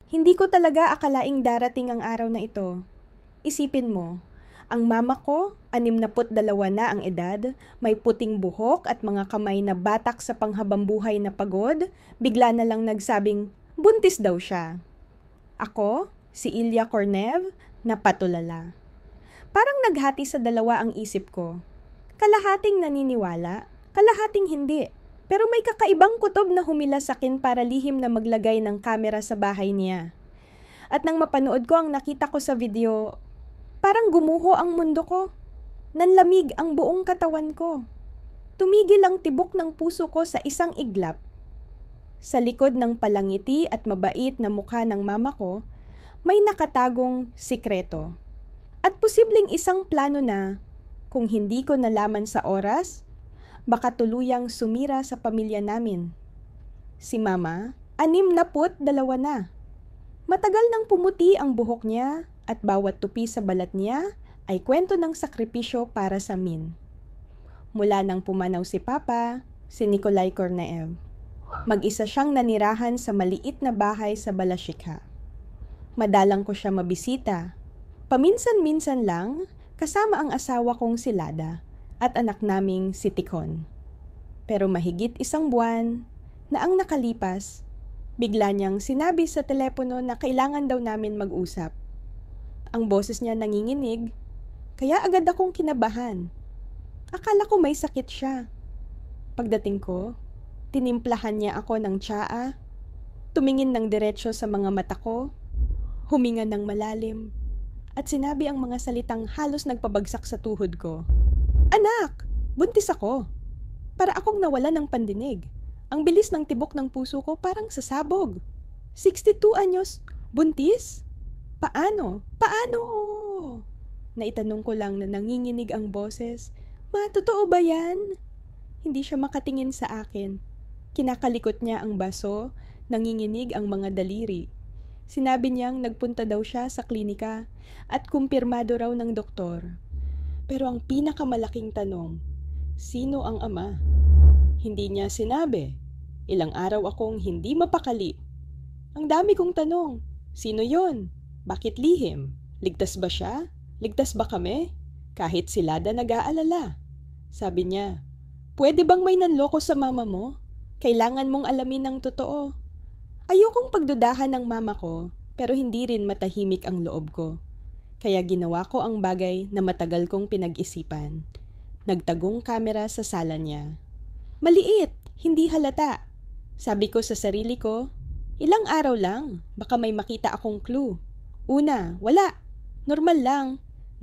Hindi ko talaga akalaing darating ang araw na ito. Isipin mo, ang mama ko, 62 na ang edad, may puting buhok at mga kamay na batak sa panghabambuhay na pagod, bigla na lang nagsabing buntis daw siya. Ako, si Ilya Kornev, napatulala. Parang naghati sa dalawa ang isip ko. Kalahating naniniwala, kalahating hindi. Pero may kakaibang kutob na humila sa akin para lihim na maglagay ng kamera sa bahay niya. At nang mapanood ko ang nakita ko sa video, parang gumuho ang mundo ko. Nanlamig ang buong katawan ko. Tumigil ang tibok ng puso ko sa isang iglap. Sa likod ng palangiti at mabait na mukha ng mama ko, may nakatagong sikreto. At posibleng isang plano na, kung hindi ko nalaman sa oras, baka tuluyang sumira sa pamilya namin. Si mama, 62 na. Matagal nang pumuti ang buhok niya at bawat tupi sa balat niya ay kwento ng sakripisyo para sa amin. Mula nang pumanaw si Papa, si Nikolai Korneev, mag-isa siyang nanirahan sa maliit na bahay sa Balashikha. Madalang ko siya mabisita. Paminsan-minsan lang, kasama ang asawa kong si Lada at anak naming si Tikhon. Pero mahigit 1 buwan na ang nakalipas, bigla niyang sinabi sa telepono na kailangan daw namin mag-usap. Ang boses niya nanginginig, kaya agad akong kinabahan. Akala ko may sakit siya. Pagdating ko, tinimplahan niya ako ng tsaa, tumingin ng diretsyo sa mga mata ko, huminga ng malalim, at sinabi ang mga salitang halos nagpabagsak sa tuhod ko. Anak, buntis ako. Para akong nawala ng pandinig. Ang bilis ng tibok ng puso ko parang sasabog. 62 anyos, buntis? Paano? Paano? Naitanong ko lang na nanginginig ang boses. Ma, totoo ba yan? Hindi siya makatingin sa akin. Kinakalikot niya ang baso, nanginginig ang mga daliri. Sinabi niyang nagpunta daw siya sa klinika at kumpirmado raw ng doktor. Pero ang pinakamalaking tanong, sino ang ama? Hindi niya sinabi. Ilang araw akong hindi mapakali. Ang dami kong tanong, sino yon? Bakit lihim? Ligtas ba siya? Ligtas ba kami? Kahit si Lada nag-aalala. Sabi niya, pwede bang may nanloko sa mama mo? Kailangan mong alamin ng totoo. Ayokong pagdudahan ng mama ko, pero hindi rin matahimik ang loob ko. Kaya ginawa ko ang bagay na matagal kong pinag-isipan. Nagtagong kamera sa sala niya. Maliit, hindi halata. Sabi ko sa sarili ko, ilang araw lang, baka may makita akong clue. Una, wala. Normal lang.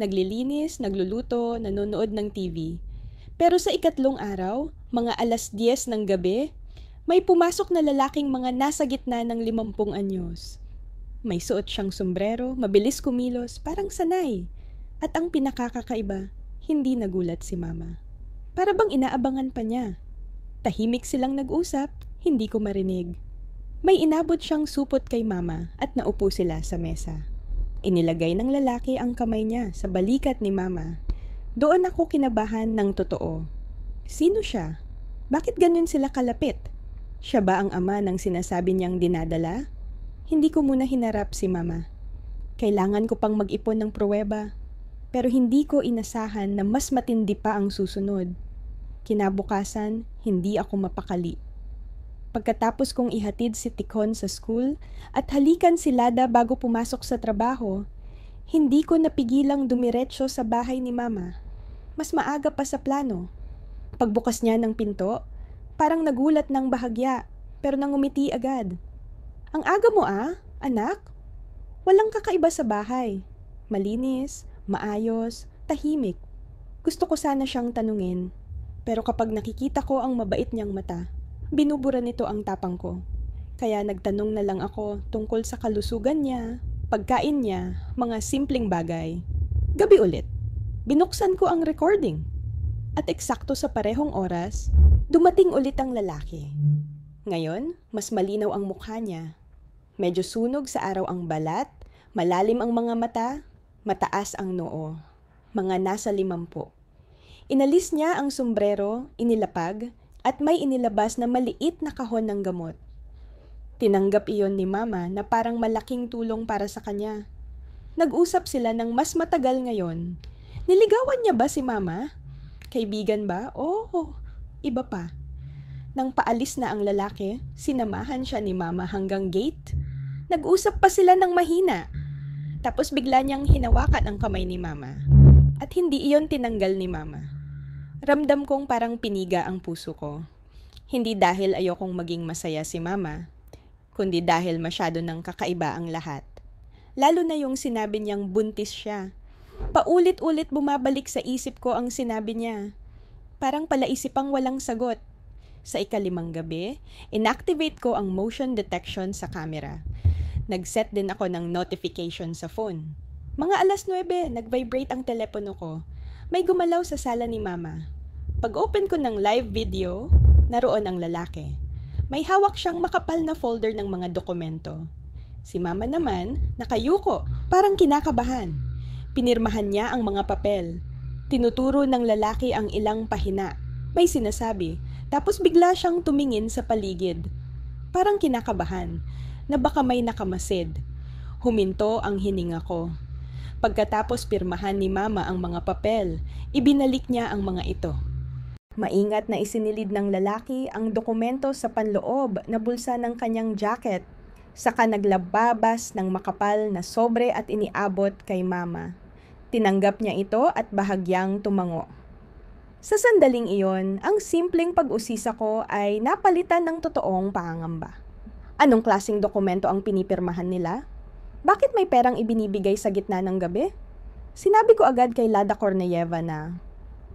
Naglilinis, nagluluto, nanonood ng TV. Pero sa ikatlong araw, mga 10:00 ng gabi, may pumasok na lalaking mga nasa gitna ng 50 anyos. May suot siyang sombrero, mabilis kumilos, parang sanay. At ang pinakakakaiba, hindi nagulat si mama. Para bang inaabangan pa niya. Tahimik silang nag-usap, hindi ko marinig. May inabot siyang supot kay mama at naupo sila sa mesa. Inilagay ng lalaki ang kamay niya sa balikat ni mama. Doon ako kinabahan ng totoo. Sino siya? Bakit ganyan sila kalapit? Siya ba ang ama ng sinasabi niyang dinadala? Hindi ko muna hinarap si mama. Kailangan ko pang mag-ipon ng pruweba. Pero hindi ko inasahan na mas matindi pa ang susunod. Kinabukasan, hindi ako mapakali. Pagkatapos kong ihatid si Tikhon sa school at halikan si Lada bago pumasok sa trabaho, hindi ko napigilang dumiretso sa bahay ni mama. Mas maaga pa sa plano. Pagbukas niya ng pinto, parang nagulat ng bahagya, pero nangumiti agad. Ang aga mo anak? Walang kakaiba sa bahay. Malinis, maayos, tahimik. Gusto ko sana siyang tanungin, pero kapag nakikita ko ang mabait niyang mata, binubura nito ang tapang ko. Kaya nagtanong na lang ako tungkol sa kalusugan niya, pagkain niya, mga simpleng bagay. Gabi ulit, binuksan ko ang recording. At eksakto sa parehong oras, dumating ulit ang lalaki. Ngayon, mas malinaw ang mukha niya. Medyo sunog sa araw ang balat, malalim ang mga mata, mataas ang noo. Mga nasa 50. Inalis niya ang sombrero, inilapag, at may inilabas na maliit na kahon ng gamot. Tinanggap iyon ni Mama na parang malaking tulong para sa kanya. Nag-usap sila ng mas matagal ngayon. Niligawan niya ba si Mama? Kaibigan ba? Oo, iba pa. Nang paalis na ang lalaki, sinamahan siya ni Mama hanggang gate. Nag-usap pa sila ng mahina. Tapos bigla niyang hinawakan ang kamay ni Mama. At hindi iyon tinanggal ni Mama. Ramdam kong parang piniga ang puso ko. Hindi dahil ayokong maging masaya si Mama, kundi dahil masyado ng kakaiba ang lahat. Lalo na yung sinabi niyang buntis siya. Paulit-ulit bumabalik sa isip ko ang sinabi niya. Parang palaisipang walang sagot. Sa ika-5 gabi, inactivate ko ang motion detection sa camera. Nag-set din ako ng notification sa phone. Mga 9:00, nag-vibrate ang telepono ko. May gumalaw sa sala ni Mama. Pag-open ko ng live video, naroon ang lalaki. May hawak siyang makapal na folder ng mga dokumento. Si Mama naman, nakayuko, parang kinakabahan. Pinirmahan niya ang mga papel. Tinuturo ng lalaki ang ilang pahina. May sinasabi, tapos bigla siyang tumingin sa paligid. Parang kinakabahan, na baka may nakamasid. Huminto ang hininga ko. Pagkatapos pirmahan ni Mama ang mga papel, ibinalik niya ang mga ito. Maingat na isinilid ng lalaki ang dokumento sa panloob na bulsa ng kanyang jacket. Saka naglababas ng makapal na sobre at iniabot kay Mama. Tinanggap niya ito at bahagyang tumango. Sa sandaling iyon, ang simpleng pag-usisa ko ay napalitan ng totoong pangamba. Anong klaseng dokumento ang pinipirmahan nila? Bakit may perang ibinibigay sa gitna ng gabi? Sinabi ko agad kay Lada Korneyeva na,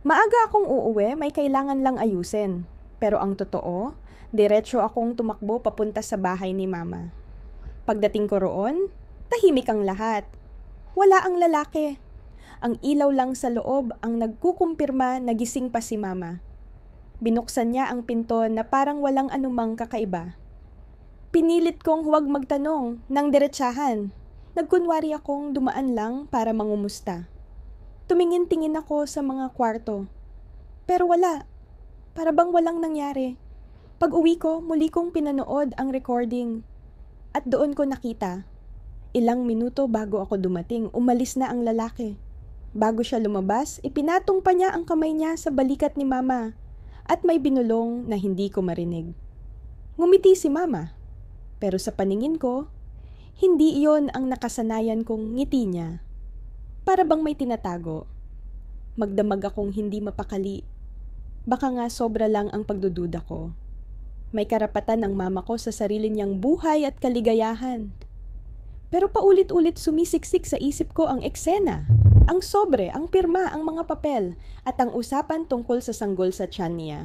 maaga akong uuwi, may kailangan lang ayusin. Pero ang totoo, diretso akong tumakbo papunta sa bahay ni Mama. Pagdating ko roon, tahimik ang lahat. Wala ang lalaki. Ang ilaw lang sa loob ang nagkukumpirma na gising pa si Mama. Binuksan niya ang pinto na parang walang anumang kakaiba. Pinilit kong huwag magtanong ng diretsahan. Nagkunwari akong dumaan lang para mangumusta. Tumingin-tingin ako sa mga kwarto. Pero wala. Para bang walang nangyari. Pag-uwi ko, muli kong pinanood ang recording. At doon ko nakita. Ilang minuto bago ako dumating, umalis na ang lalaki. Bago siya lumabas, ipinatong pa niya ang kamay niya sa balikat ni Mama. At may binulong na hindi ko marinig. Ngumiti si Mama. Pero sa paningin ko, hindi iyon ang nakasanayan kong ngiti niya. Para bang may tinatago. Magdamag akong hindi mapakali. Baka nga sobra lang ang pagdududa ko. May karapatan ang Mama ko sa sarili niyang buhay at kaligayahan. Pero paulit-ulit sumisiksik sa isip ko ang eksena, ang sobre, ang pirma, ang mga papel, at ang usapan tungkol sa sanggol sa tiyan niya.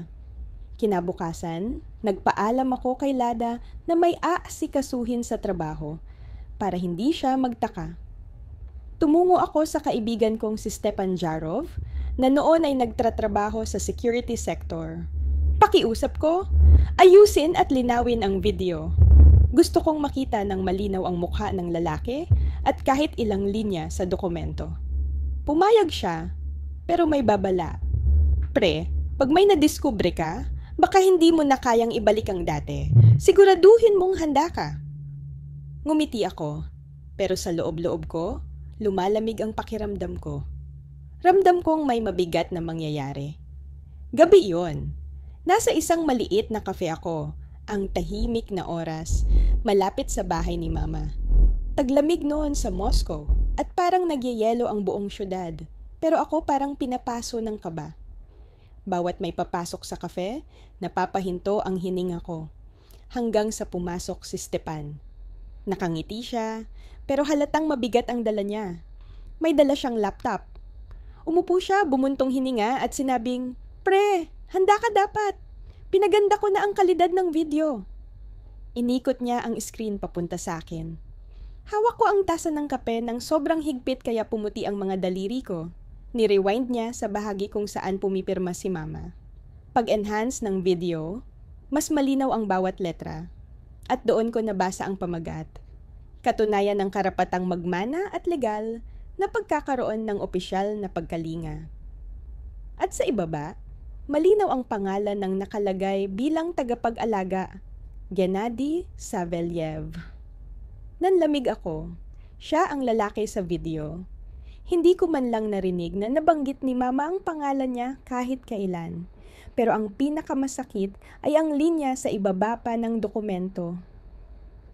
Kinabukasan, nagpaalam ako kay Lada na may aasikasuhin sa trabaho para hindi siya magtaka. Tumungo ako sa kaibigan kong si Stepan Jarov na noon ay nagtatrabaho sa security sector. Pakiusap ko, ayusin at linawin ang video. Gusto kong makita ng malinaw ang mukha ng lalaki at kahit ilang linya sa dokumento. Pumayag siya, pero may babala. Pre, pag may nadiskubre ka, baka hindi mo na kayang ibalik ang dati. Siguraduhin mong handa ka. Ngumiti ako, pero sa loob-loob ko, lumalamig ang pakiramdam ko. Ramdam kong may mabigat na mangyayari. Gabi iyon. Nasa isang maliit na kafe ako, ang tahimik na oras, malapit sa bahay ni Mama. Taglamig noon sa Moscow at parang nagyayelo ang buong syudad, pero ako parang pinapaso ng kaba. Bawat may papasok sa kafe, napapahinto ang hininga ko, hanggang sa pumasok si Stepan. Nakangiti siya, pero halatang mabigat ang dala niya. May dala siyang laptop. Umupo siya, bumuntong hininga at sinabing, "Pre, handa ka dapat. Pinaganda ko na ang kalidad ng video." Inikot niya ang screen papunta sa akin. Hawak ko ang tasa ng kape ng sobrang higpit kaya pumuti ang mga daliri ko. Ni-rewind niya sa bahagi kung saan pumipirma si Mama. Pag-enhance ng video, mas malinaw ang bawat letra. At doon ko nabasa ang pamagat. Katunayan ng karapatang magmana at legal na pagkakaroon ng opisyal na pagkalinga. At sa ibaba, malinaw ang pangalan ng nakalagay bilang tagapag-alaga, Gennady Savelyev. Nanlamig ako. Siya ang lalaki sa video. Hindi ko man lang narinig na nabanggit ni Mama ang pangalan niya kahit kailan. Pero ang pinakamasakit ay ang linya sa ibaba pa ng dokumento.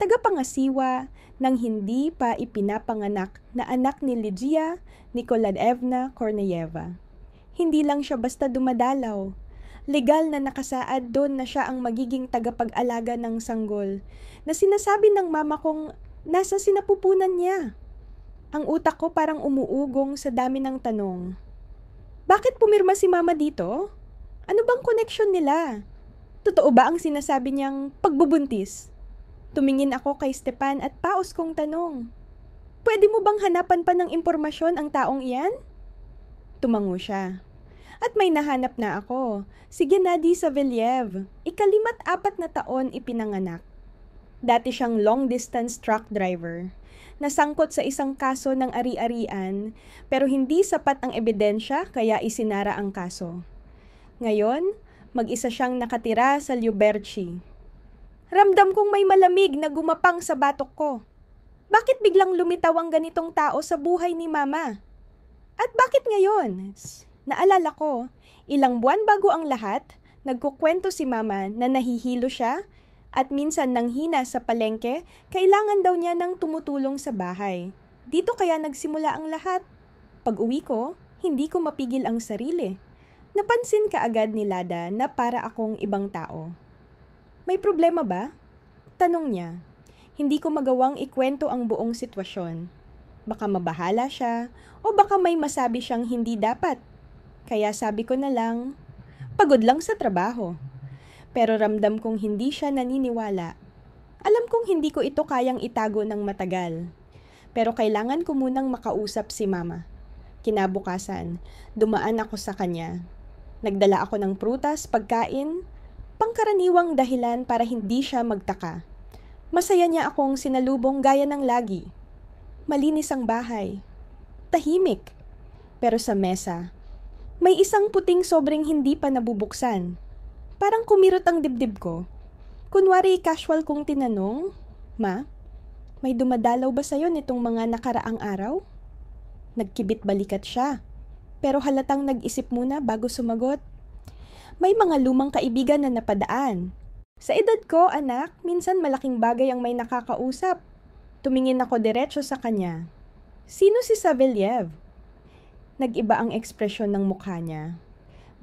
Tagapangasiwa ng hindi pa ipinapanganak na anak ni Lydia Nikolaevna Korneyeva. Hindi lang siya basta dumadalaw. Legal na nakasaad doon na siya ang magiging tagapag-alaga ng sanggol na sinasabi ng mama kong nasa sinapupunan niya. Ang utak ko parang umuugong sa dami ng tanong. Bakit pumirma si Mama dito? Ano bang koneksyon nila? Totoo ba ang sinasabi niyang pagbubuntis? Tumingin ako kay Stepan at paos kong tanong. Pwede mo bang hanapan pa ng impormasyon ang taong iyan? Tumango siya. At may nahanap na ako, si Gennady Savelyev, 54 na taon ipinanganak. Dati siyang long-distance truck driver. Nasangkot sa isang kaso ng ari-arian, pero hindi sapat ang ebidensya kaya isinara ang kaso. Ngayon, mag-isa siyang nakatira sa Lyuberchi. Ramdam kong may malamig na gumapang sa batok ko. Bakit biglang lumitaw ang ganitong tao sa buhay ni Mama? At bakit ngayon? Naalala ko, ilang buwan bago ang lahat, nagkukwento si Mama na nahihilo siya at minsan nanghina sa palengke, kailangan daw niya ng tumutulong sa bahay. Dito kaya nagsimula ang lahat. Pag-uwi ko, hindi ko mapigil ang sarili. Napansin kaagad ni Lada na para akong ibang tao. May problema ba? Tanong niya. Hindi ko magawang ikwento ang buong sitwasyon. Baka mabahala siya o baka may masabi siyang hindi dapat. Kaya sabi ko na lang, pagod lang sa trabaho. Pero ramdam kong hindi siya naniniwala. Alam kong hindi ko ito kayang itago ng matagal. Pero kailangan ko munang makausap si Mama. Kinabukasan, dumaan ako sa kanya. Nagdala ako ng prutas, pagkain, pangkaraniwang dahilan para hindi siya magtaka. Masaya niya akong sinalubong gaya ng lagi. Malinis ang bahay. Tahimik. Pero sa mesa, may isang puting sobrang hindi pa nabubuksan. Parang kumirot ang dibdib ko. Kunwari casual kong tinanong, Ma, may dumadalaw ba sa'yo nitong mga nakaraang araw? Nagkibit balikat siya. Pero halatang nag-isip muna bago sumagot. May mga lumang kaibigan na napadaan. Sa edad ko, anak, minsan malaking bagay ang may nakakausap. Tumingin ako diretso sa kanya. Sino si Savelyev? Nag-iba ang ekspresyon ng mukha niya.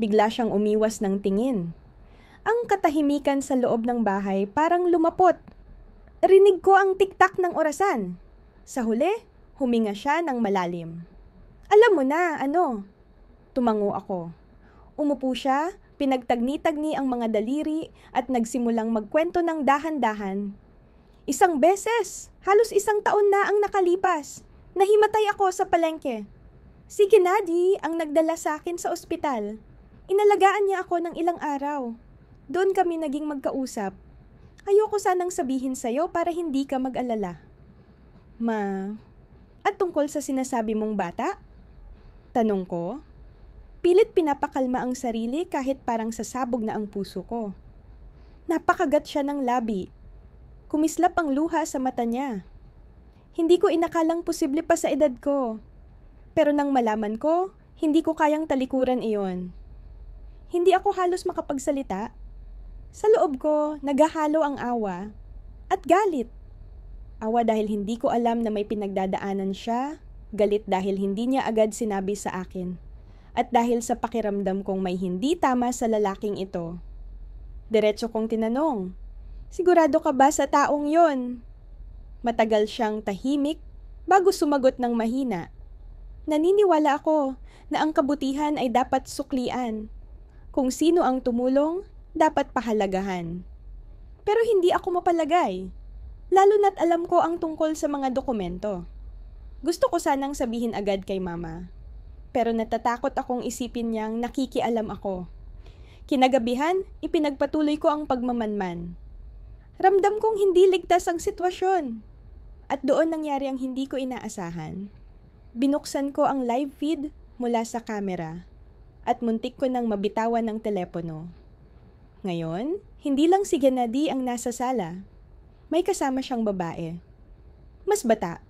Bigla siyang umiwas ng tingin. Ang katahimikan sa loob ng bahay parang lumapot. Rinig ko ang tiktak ng orasan. Sa huli, huminga siya ng malalim. Alam mo na, ano? Tumango ako. Umupo siya, pinagtagni-tagni ang mga daliri at nagsimulang magkwento ng dahan-dahan. Isang beses, halos isang taon na ang nakalipas. Nahimatay ako sa palengke. Si Gennady ang nagdala sa akin sa ospital. Inalagaan niya ako ng ilang araw. Doon kami naging magkausap. Ayoko sanang sabihin sa'yo para hindi ka mag-alala. Ma, at tungkol sa sinasabi mong bata? Tanong ko. Pilit pinapakalma ang sarili kahit parang sasabog na ang puso ko. Napakagat siya ng labi. Kumislap ang luha sa mata niya. Hindi ko inakalang posible pa sa edad ko. Pero nang malaman ko, hindi ko kayang talikuran iyon. Hindi ako halos makapagsalita. Sa loob ko, naghahalo ang awa at galit. Awa dahil hindi ko alam na may pinagdadaanan siya, galit dahil hindi niya agad sinabi sa akin, at dahil sa pakiramdam kong may hindi tama sa lalaking ito. Diretso kong tinanong, sigurado ka ba sa taong yon? Matagal siyang tahimik bago sumagot ng mahina. Naniniwala ako na ang kabutihan ay dapat suklian. Kung sino ang tumulong, dapat pahalagahan. Pero hindi ako mapalagay, lalo na't alam ko ang tungkol sa mga dokumento. Gusto ko sanang sabihin agad kay Mama, pero natatakot akong isipin niyang nakikialam ako. Kinagabihan, ipinagpatuloy ko ang pagmamanman. Ramdam kong hindi ligtas ang sitwasyon. At doon nangyari ang hindi ko inaasahan. Binuksan ko ang live feed mula sa camera at muntik ko nang mabitawan ng telepono. Ngayon, hindi lang si Gennady ang nasa sala. May kasama siyang babae. Mas bata,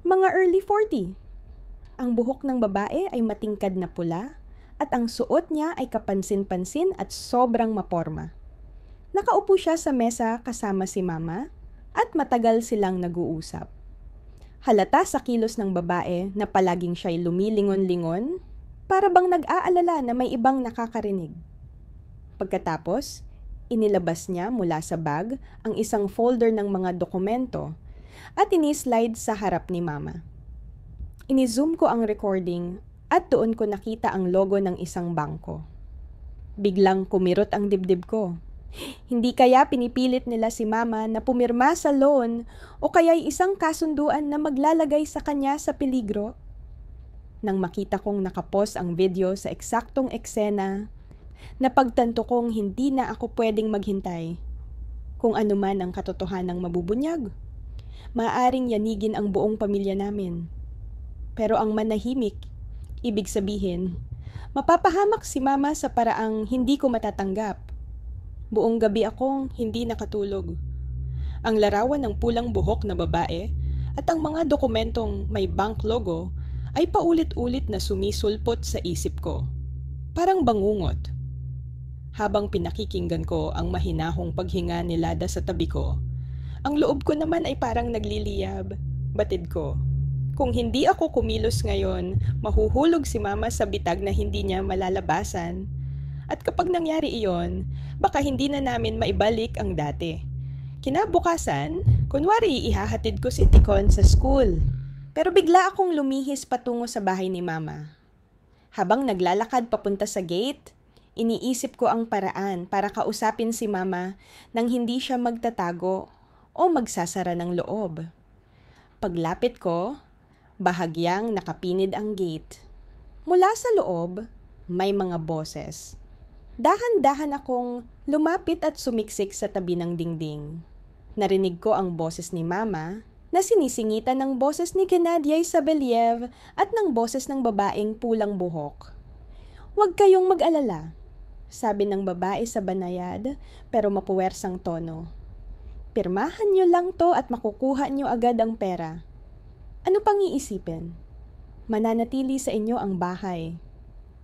mga early 40. Ang buhok ng babae ay matingkad na pula at ang suot niya ay kapansin-pansin at sobrang maporma. Nakaupo siya sa mesa kasama si Mama at matagal silang nag-uusap. Halata sa kilos ng babae na palaging siya'y lumilingon-lingon, para bang nag-aalala na may ibang nakakarinig. Pagkatapos, inilabas niya mula sa bag ang isang folder ng mga dokumento at inislide sa harap ni Mama. Inizoom ko ang recording at doon ko nakita ang logo ng isang bangko. Biglang kumirot ang dibdib ko. Hindi kaya pinipilit nila si Mama na pumirma sa loan o kaya'y isang kasunduan na maglalagay sa kanya sa peligro? Nang makita kong nakapos ang video sa eksaktong eksena, napagtanto kong hindi na ako pwedeng maghintay. Kung ano man ang katotohanang mabubunyag, maaaring yanigin ang buong pamilya namin. Pero ang manahimik, ibig sabihin, mapapahamak si Mama sa paraang hindi ko matatanggap. Buong gabi akong hindi nakatulog. Ang larawan ng pulang buhok na babae at ang mga dokumentong may bank logo ay paulit-ulit na sumisulpot sa isip ko. Parang bangungot. Habang pinakikinggan ko ang mahinahong paghinga ni Lada sa tabi ko, ang loob ko naman ay parang nagliliyab. Batid ko, kung hindi ako kumilos ngayon, mahuhulog si Mama sa bitag na hindi niya malalabasan. At kapag nangyari iyon, baka hindi na namin maibalik ang dati. Kinabukasan, kunwari ihahatid ko si Tikon sa school. Pero bigla akong lumihis patungo sa bahay ni Mama. Habang naglalakad papunta sa gate, iniisip ko ang paraan para kausapin si Mama nang hindi siya magtatago o magsasara ng loob. Paglapit ko, bahagyang nakapinid ang gate. Mula sa loob, may mga boses. Dahan-dahan akong lumapit at sumiksik sa tabi ng dingding. Narinig ko ang boses ni Mama na sinisingitan ng boses ni Gennady Sabeliev at ng boses ng babaeng pulang buhok. "Huwag kayong mag-alala," sabi ng babae sa banayad pero mapuwersang tono. "Pirmahan niyo lang to at makukuha niyo agad ang pera. Ano pang iisipin? Mananatili sa inyo ang bahay.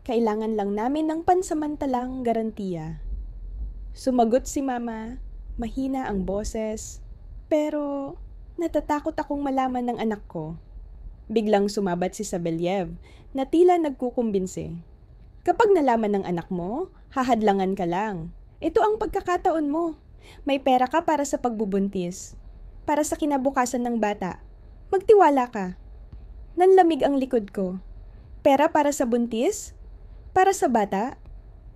Kailangan lang namin ng pansamantalang garantiya." Sumagot si Mama, mahina ang boses, pero natatakot akong malaman ng anak ko. Biglang sumabat si Sabeliev na tila nagkukumbinsi. "Kapag nalaman ng anak mo, hahadlangan ka lang. Ito ang pagkakataon mo. May pera ka para sa pagbubuntis. Para sa kinabukasan ng bata. Magtiwala ka." Nanlamig ang likod ko. Pera para sa buntis? Para sa bata?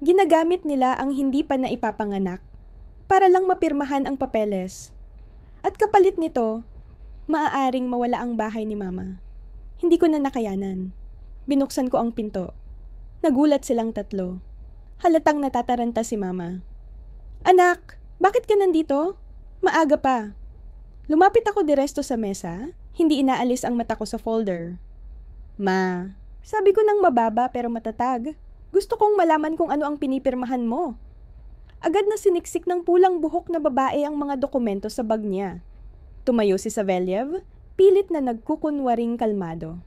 Ginagamit nila ang hindi pa naipapanganak para lang mapirmahan ang papeles. At kapalit nito, maaaring mawala ang bahay ni Mama. Hindi ko na nakayanan. Binuksan ko ang pinto. Nagulat silang tatlo. Halatang natataranta si Mama. "Anak, bakit ka nandito? Maaga pa." Lumapit ako diresto sa mesa, hindi inaalis ang mata ko sa folder. "Ma," sabi ko ng mababa pero matatag, "gusto kong malaman kung ano ang pinipirmahan mo." Agad na siniksik ng pulang buhok na babae ang mga dokumento sa bag niya. Tumayo si Sabeliev, pilit na nagkukunwaring kalmado.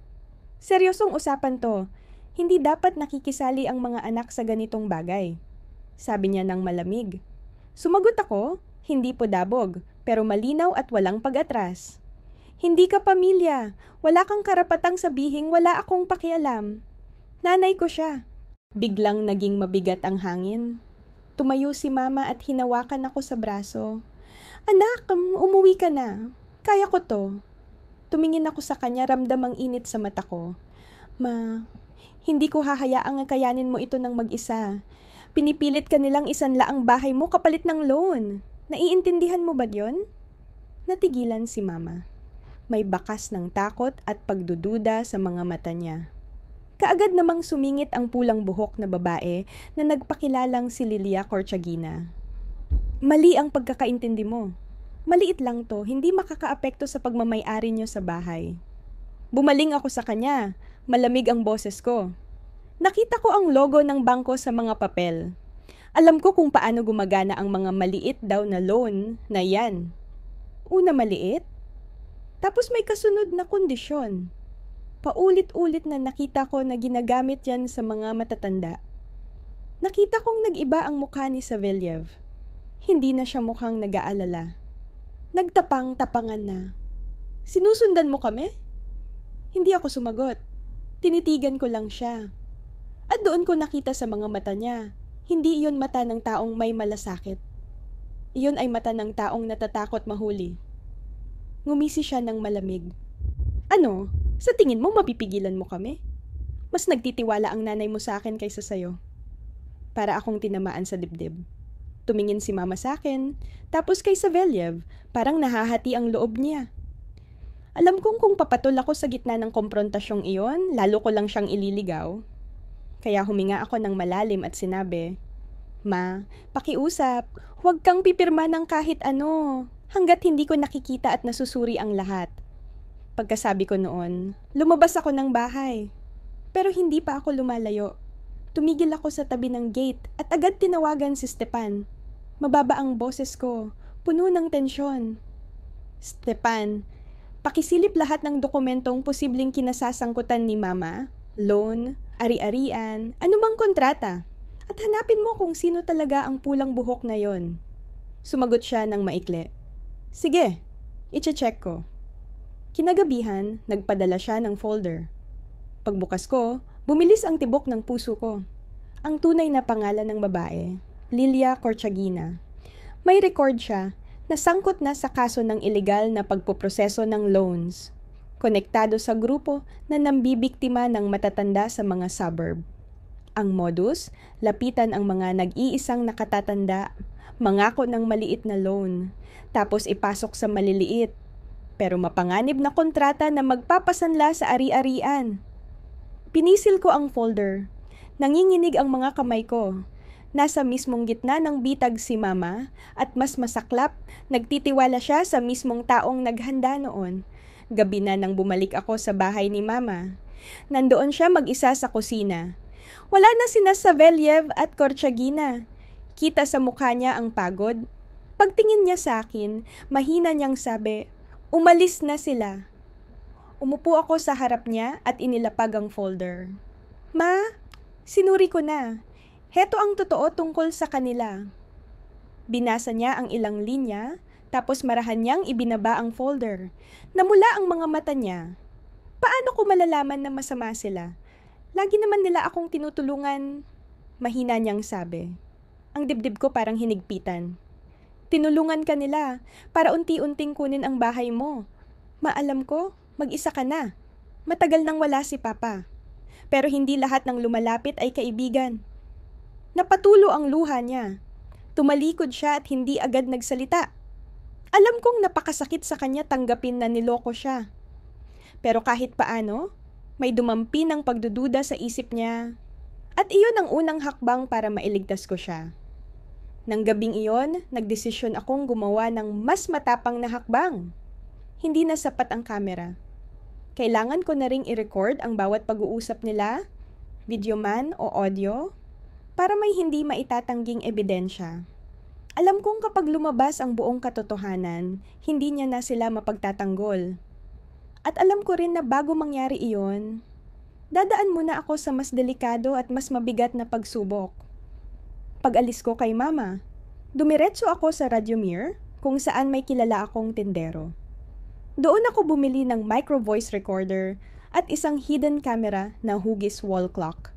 "Seryosong usapan to. Hindi dapat nakikisali ang mga anak sa ganitong bagay," sabi niya ng malamig. Sumagot ako, hindi podabog, pero malinaw at walang pag-atras. "Hindi ka pamilya. Wala kang karapatang sabihing wala akong pakialam. Nanay ko siya." Biglang naging mabigat ang hangin. Tumayo si Mama at hinawakan ako sa braso. "Anak, umuwi ka na. Kaya ko to." Tumingin ako sa kanya, ramdam ang init sa mata ko. "Ma, hindi ko hahayaang kayanin mo ito ng mag-isa. Pinipilit ka nilang isanla ang bahay mo kapalit ng loan. Naiintindihan mo ba yon?" Natigilan si Mama. May bakas ng takot at pagdududa sa mga mata niya. Kaagad namang sumingit ang pulang buhok na babae na nagpakilalang si Lilia Korchagina. "Mali ang pagkakaintindi mo. Maliit lang to, hindi makakaapekto sa pagmamay-ari niyo sa bahay." Bumaling ako sa kanya, malamig ang boses ko. Nakita ko ang logo ng bangko sa mga papel. Alam ko kung paano gumagana ang mga maliit daw na loan na yan. Una maliit, tapos may kasunod na kondisyon. Paulit-ulit na nakita ko na ginagamit yan sa mga matatanda. Nakita kong nag-iba ang mukha ni Savelyev. Hindi na siya mukhang nag-aalala. Nagtapang-tapangan na. Sinusundan mo kami? Hindi ako sumagot. Tinitigan ko lang siya. At doon ko nakita sa mga mata niya, hindi iyon mata ng taong may malasakit. Iyon ay mata ng taong natatakot mahuli. Ngumisi siya ng malamig. Ano? Sa tingin mo mapipigilan mo kami? Mas nagtitiwala ang nanay mo sa akin kaysa sayo. Para akong tinamaan sa dibdib. Tumingin si mama sa akin, tapos kay Savelyev, parang nahahati ang loob niya. Alam kong kung papatol ako sa gitna ng komprontasyong iyon, lalo ko lang siyang ililigaw. Kaya huminga ako ng malalim at sinabi, Ma, pakiusap, huwag kang pipirma ng kahit ano, hanggat hindi ko nakikita at nasusuri ang lahat. Pagkasabi ko noon, lumabas ako ng bahay. Pero hindi pa ako lumalayo. Tumigil ako sa tabi ng gate at agad tinawagan si Stepan. Mababa ang boses ko, puno ng tensyon. Stepan, pakisilip lahat ng dokumentong posibleng kinasasangkutan ni Mama, loan, ari-arian, anumang kontrata. At hanapin mo kung sino talaga ang pulang buhok na yon. Sumagot siya ng maikli. Sige, iche-check ko. Kinagabihan, nagpadala siya ng folder. Pagbukas ko, bumilis ang tibok ng puso ko. Ang tunay na pangalan ng babae, Lilia Korchagina. May record siya na sangkot na sa kaso ng ilegal na pagpoproseso ng loans. Konektado sa grupo na nambibiktima ng matatanda sa mga suburb. Ang modus, lapitan ang mga nag-iisang nakatatanda, mangako ng maliit na loan, tapos ipasok sa maliliit, pero mapanganib na kontrata na magpapasanla sa ari-arian. Pinisil ko ang folder. Nanginginig ang mga kamay ko. Nasa mismong gitna ng bitag si Mama at mas masaklap, nagtitiwala siya sa mismong taong naghanda noon. Gabi na nang bumalik ako sa bahay ni Mama. Nandoon siya mag-isa sa kusina. Wala na sina Savelyev at Korchagina. Kita sa mukha niya ang pagod. Pagtingin niya sa akin, mahina niyang sabi, umalis na sila. Umupo ako sa harap niya at inilapag ang folder. Ma, sinuri ko na. Heto ang totoo tungkol sa kanila. Binasa niya ang ilang linya, tapos marahan niyang ibinaba ang folder. Namula ang mga mata niya. Paano ko malalaman na masama sila? Lagi naman nila akong tinutulungan. Mahina niyang sabi. Ang dibdib ko parang hinigpitan. Tinulungan ka nila para unti-unting kunin ang bahay mo. Maalam ko, mag-isa ka na. Matagal nang wala si Papa. Pero hindi lahat ng lumalapit ay kaibigan. Napatulo ang luha niya. Tumalikod siya at hindi agad nagsalita. Alam kong napakasakit sa kanya tanggapin na niloko siya. Pero kahit paano, may dumampi ng pagdududa sa isip niya. At iyon ang unang hakbang para mailigtas ko siya. Nang gabing iyon, nagdesisyon akong gumawa ng mas matapang na hakbang. Hindi na sapat ang kamera. Kailangan ko na ring i-record ang bawat pag-uusap nila, video man o audio, para may hindi maitatangging ebidensya. Alam kong kapag lumabas ang buong katotohanan, hindi niya na sila mapagtatanggol. At alam ko rin na bago mangyari iyon, dadaan muna ako sa mas delikado at mas mabigat na pagsubok. Pag-alis ko kay Mama, dumiretso ako sa Radomir kung saan may kilala akong tindero. Doon ako bumili ng micro voice recorder at isang hidden camera na hugis wall clock.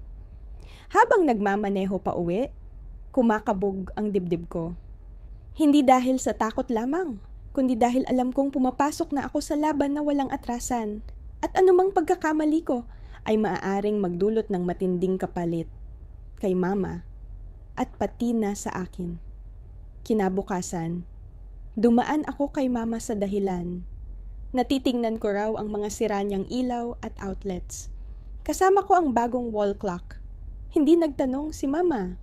Habang nagmamaneho pa uwi, kumakabog ang dibdib ko. Hindi dahil sa takot lamang, kundi dahil alam kong pumapasok na ako sa laban na walang atrasan at anumang pagkakamali ko ay maaaring magdulot ng matinding kapalit kay Mama at pati na sa akin. Kinabukasan, dumaan ako kay Mama sa dahilan. Natitingnan ko raw ang mga sira niyang ilaw at outlets. Kasama ko ang bagong wall clock. Hindi nagtanong si Mama.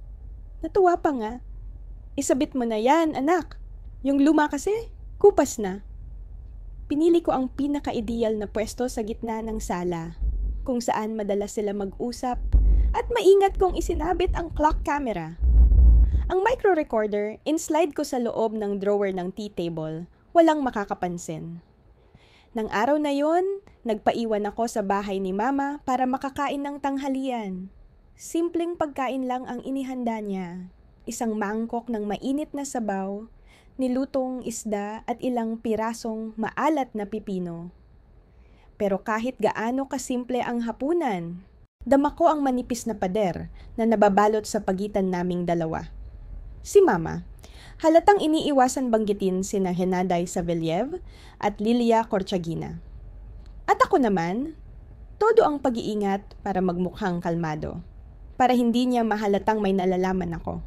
Natuwa pa nga. Isabit mo na yan, anak. Yung luma kasi, kupas na. Pinili ko ang pinaka-ideal na pwesto sa gitna ng sala, kung saan madalas sila mag-usap at maingat kong isinabit ang clock camera. Ang micro-recorder, in-slide ko sa loob ng drawer ng tea table. Walang makakapansin. Nang araw na yon, nagpaiwan ako sa bahay ni Mama para makakain ng tanghalian. Simpleng pagkain lang ang inihanda niya. Isang mangkok ng mainit na sabaw, nilutong isda at ilang pirasong maalat na pipino. Pero kahit gaano kasimple ang hapunan, dama ko ang manipis na pader na nababalot sa pagitan naming dalawa. Si Mama, halatang iniiwasan banggitin sina Hennady Savelyev at Lilia Korchagina. At ako naman, todo ang pag-iingat para magmukhang kalmado, para hindi niya mahalatang may nalalaman ako.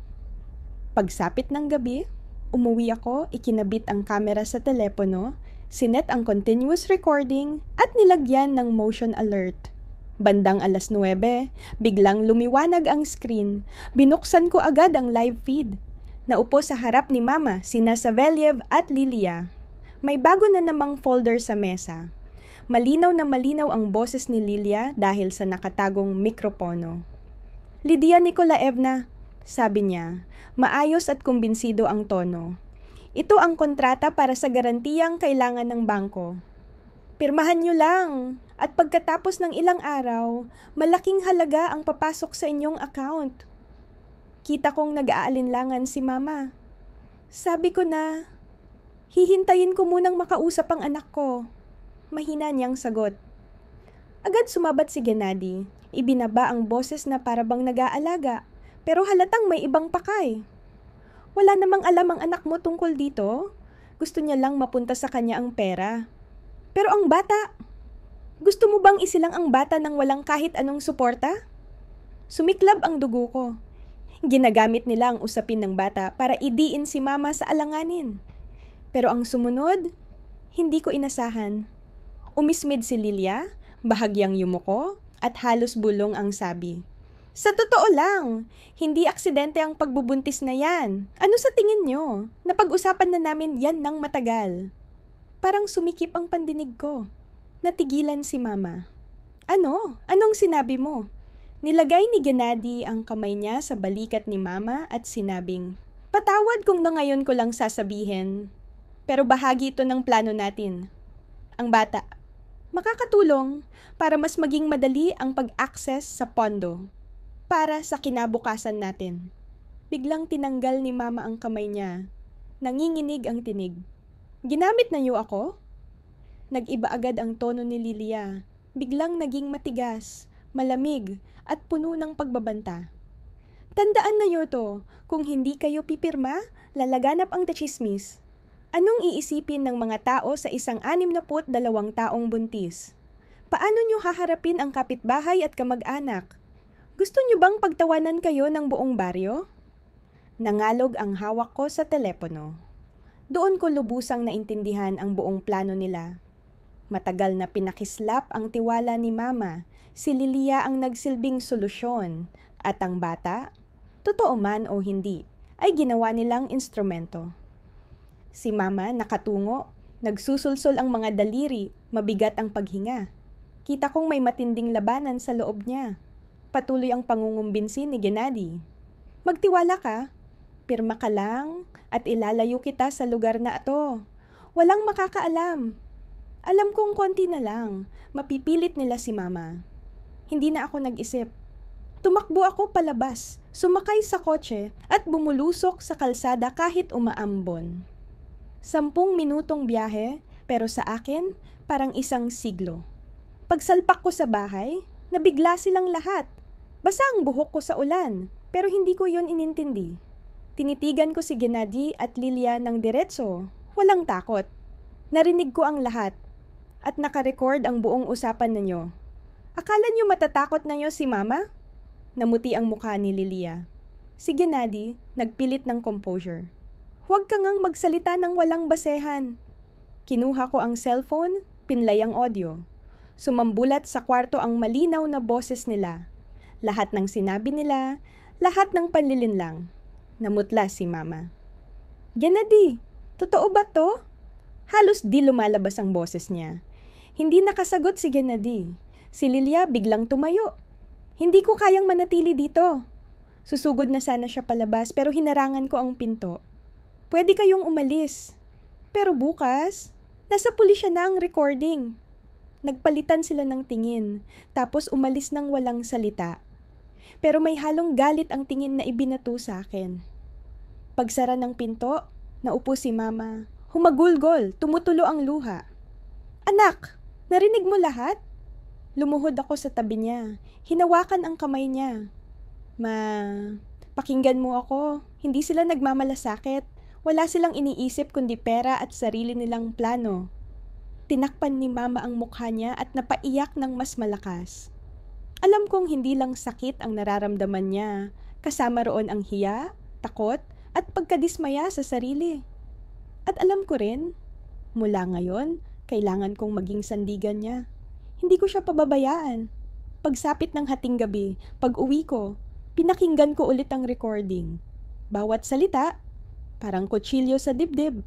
Pagsapit ng gabi, umuwi ako, ikinabit ang kamera sa telepono, sinet ang continuous recording at nilagyan ng motion alert. Bandang 9:00, biglang lumiwanag ang screen. Binuksan ko agad ang live feed. Naupo sa harap ni Mama, sina Savelyev at Lilia. May bago na namang folder sa mesa. Malinaw na malinaw ang boses ni Lilia dahil sa nakatagong mikropono. "Lidia Nikolaevna," sabi niya, maayos at kumbinsido ang tono. "Ito ang kontrata para sa garantiyang kailangan ng bangko. Pirmahan niyo lang, at pagkatapos ng ilang araw, malaking halaga ang papasok sa inyong account." Kita kong nag-aalinlangan si Mama. Sabi ko na, "Hihintayin ko munang makausap ang anak ko." Mahina niyang sagot. Agad sumabat si Gennady. Ibinaba ang boses na parabang nag-aalaga, pero halatang may ibang pakay. "Wala namang alam ang anak mo tungkol dito. Gusto niya lang mapunta sa kanya ang pera. Pero ang bata, gusto mo bang isilang ang bata nang walang kahit anong suporta?" Sumiklab ang dugo ko. Ginagamit nila ang usapin ng bata para idiin si Mama sa alanganin. Pero ang sumunod, hindi ko inasahan. Umismid si Lilia, bahagyang yumuko, at halos bulong ang sabi. "Sa totoo lang, hindi aksidente ang pagbubuntis na yan. Ano sa tingin nyo? Napag-usapan na namin yan ng matagal." Parang sumikip ang pandinig ko. Natigilan si Mama. "Ano? Anong sinabi mo?" Nilagay ni Gennady ang kamay niya sa balikat ni Mama at sinabing, "Patawad kung na ngayon ko lang sasabihin, pero bahagi ito ng plano natin. Ang bata, makakatulong para mas maging madali ang pag-access sa pondo para sa kinabukasan natin." Biglang tinanggal ni Mama ang kamay niya. Nanginginig ang tinig. "Ginamit na niyo ako?" Nag-iba agad ang tono ni Lilia. Biglang naging matigas, malamig, at puno ng pagbabanta. "Tandaan na niyo to, kung hindi kayo pipirma, lalaganap ang tsismis. Anong iisipin ng mga tao sa isang 62 taong buntis? Paano niyo haharapin ang kapitbahay at kamag-anak? Gusto niyo bang pagtawanan kayo ng buong baryo?" Nangalog ang hawak ko sa telepono. Doon ko lubusang naintindihan ang buong plano nila. Matagal na pinakislap ang tiwala ni Mama. Si Lilia ang nagsilbing solusyon, at ang bata, totoo man o hindi, ay ginawa nilang instrumento. Si Mama nakatungo, nagsusulsol ang mga daliri, mabigat ang paghinga. Kita kong may matinding labanan sa loob niya. Patuloy ang pangungumbinsi ni Gennady. "Magtiwala ka, pirma ka lang, at ilalayo kita sa lugar na ito. Walang makakaalam. Alam kong konti na lang, mapipilit nila si Mama." Hindi na ako nag-isip. Tumakbo ako palabas, sumakay sa kotse at bumulusok sa kalsada kahit umaambon. 10 minutong biyahe, pero sa akin, parang isang siglo. Pagsalpak ko sa bahay, nabigla silang lahat. Basa ang buhok ko sa ulan, pero hindi ko yon inintindi. Tinitigan ko si Gennady at Lilia ng diretso, walang takot. Narinig ko ang lahat, at nakarecord ang buong usapan ninyo. "Akala niyo matatakot na niyo si Mama?" Namuti ang mukha ni Lilia. Si Gennady nagpilit ng composure. "Huwag ka ngang magsalita ng walang basehan." Kinuha ko ang cellphone, pinlay ang audio. Sumambulat sa kwarto ang malinaw na boses nila. Lahat ng sinabi nila, lahat ng panlilinlang. Namutla si Mama. "Gennady, totoo ba to?" Halos di lumalabas ang boses niya. Hindi nakasagot si Gennady. Si Lilia biglang tumayo. "Hindi ko kayang manatili dito. Susugod na sana siya palabas pero hinarangan ko ang pinto. Pwede kayong umalis. Pero bukas, nasa pulisya na ang recording. Nagpalitan sila ng tingin, tapos umalis ng walang salita. Pero may halong galit ang tingin na ibinato sa akin. Pagsara ng pinto, naupo si Mama. Humagulgol, tumutulo ang luha. Anak, narinig mo lahat? Lumuhod ako sa tabi niya. Hinawakan ang kamay niya. Pakinggan mo ako. Hindi sila nagmamalasakit. Wala silang iniisip kundi pera at sarili nilang plano. Tinakpan ni Mama ang mukha niya at napaiyak ng mas malakas. Alam kong hindi lang sakit ang nararamdaman niya. Kasama roon ang hiya, takot, at pagkadismaya sa sarili. At alam ko rin, mula ngayon, kailangan kong maging sandigan niya. Hindi ko siya pababayaan. Pagsapit ng hating gabi, pag-uwi ko, pinakinggan ko ulit ang recording. Bawat salita, parang kutsilyo sa dibdib.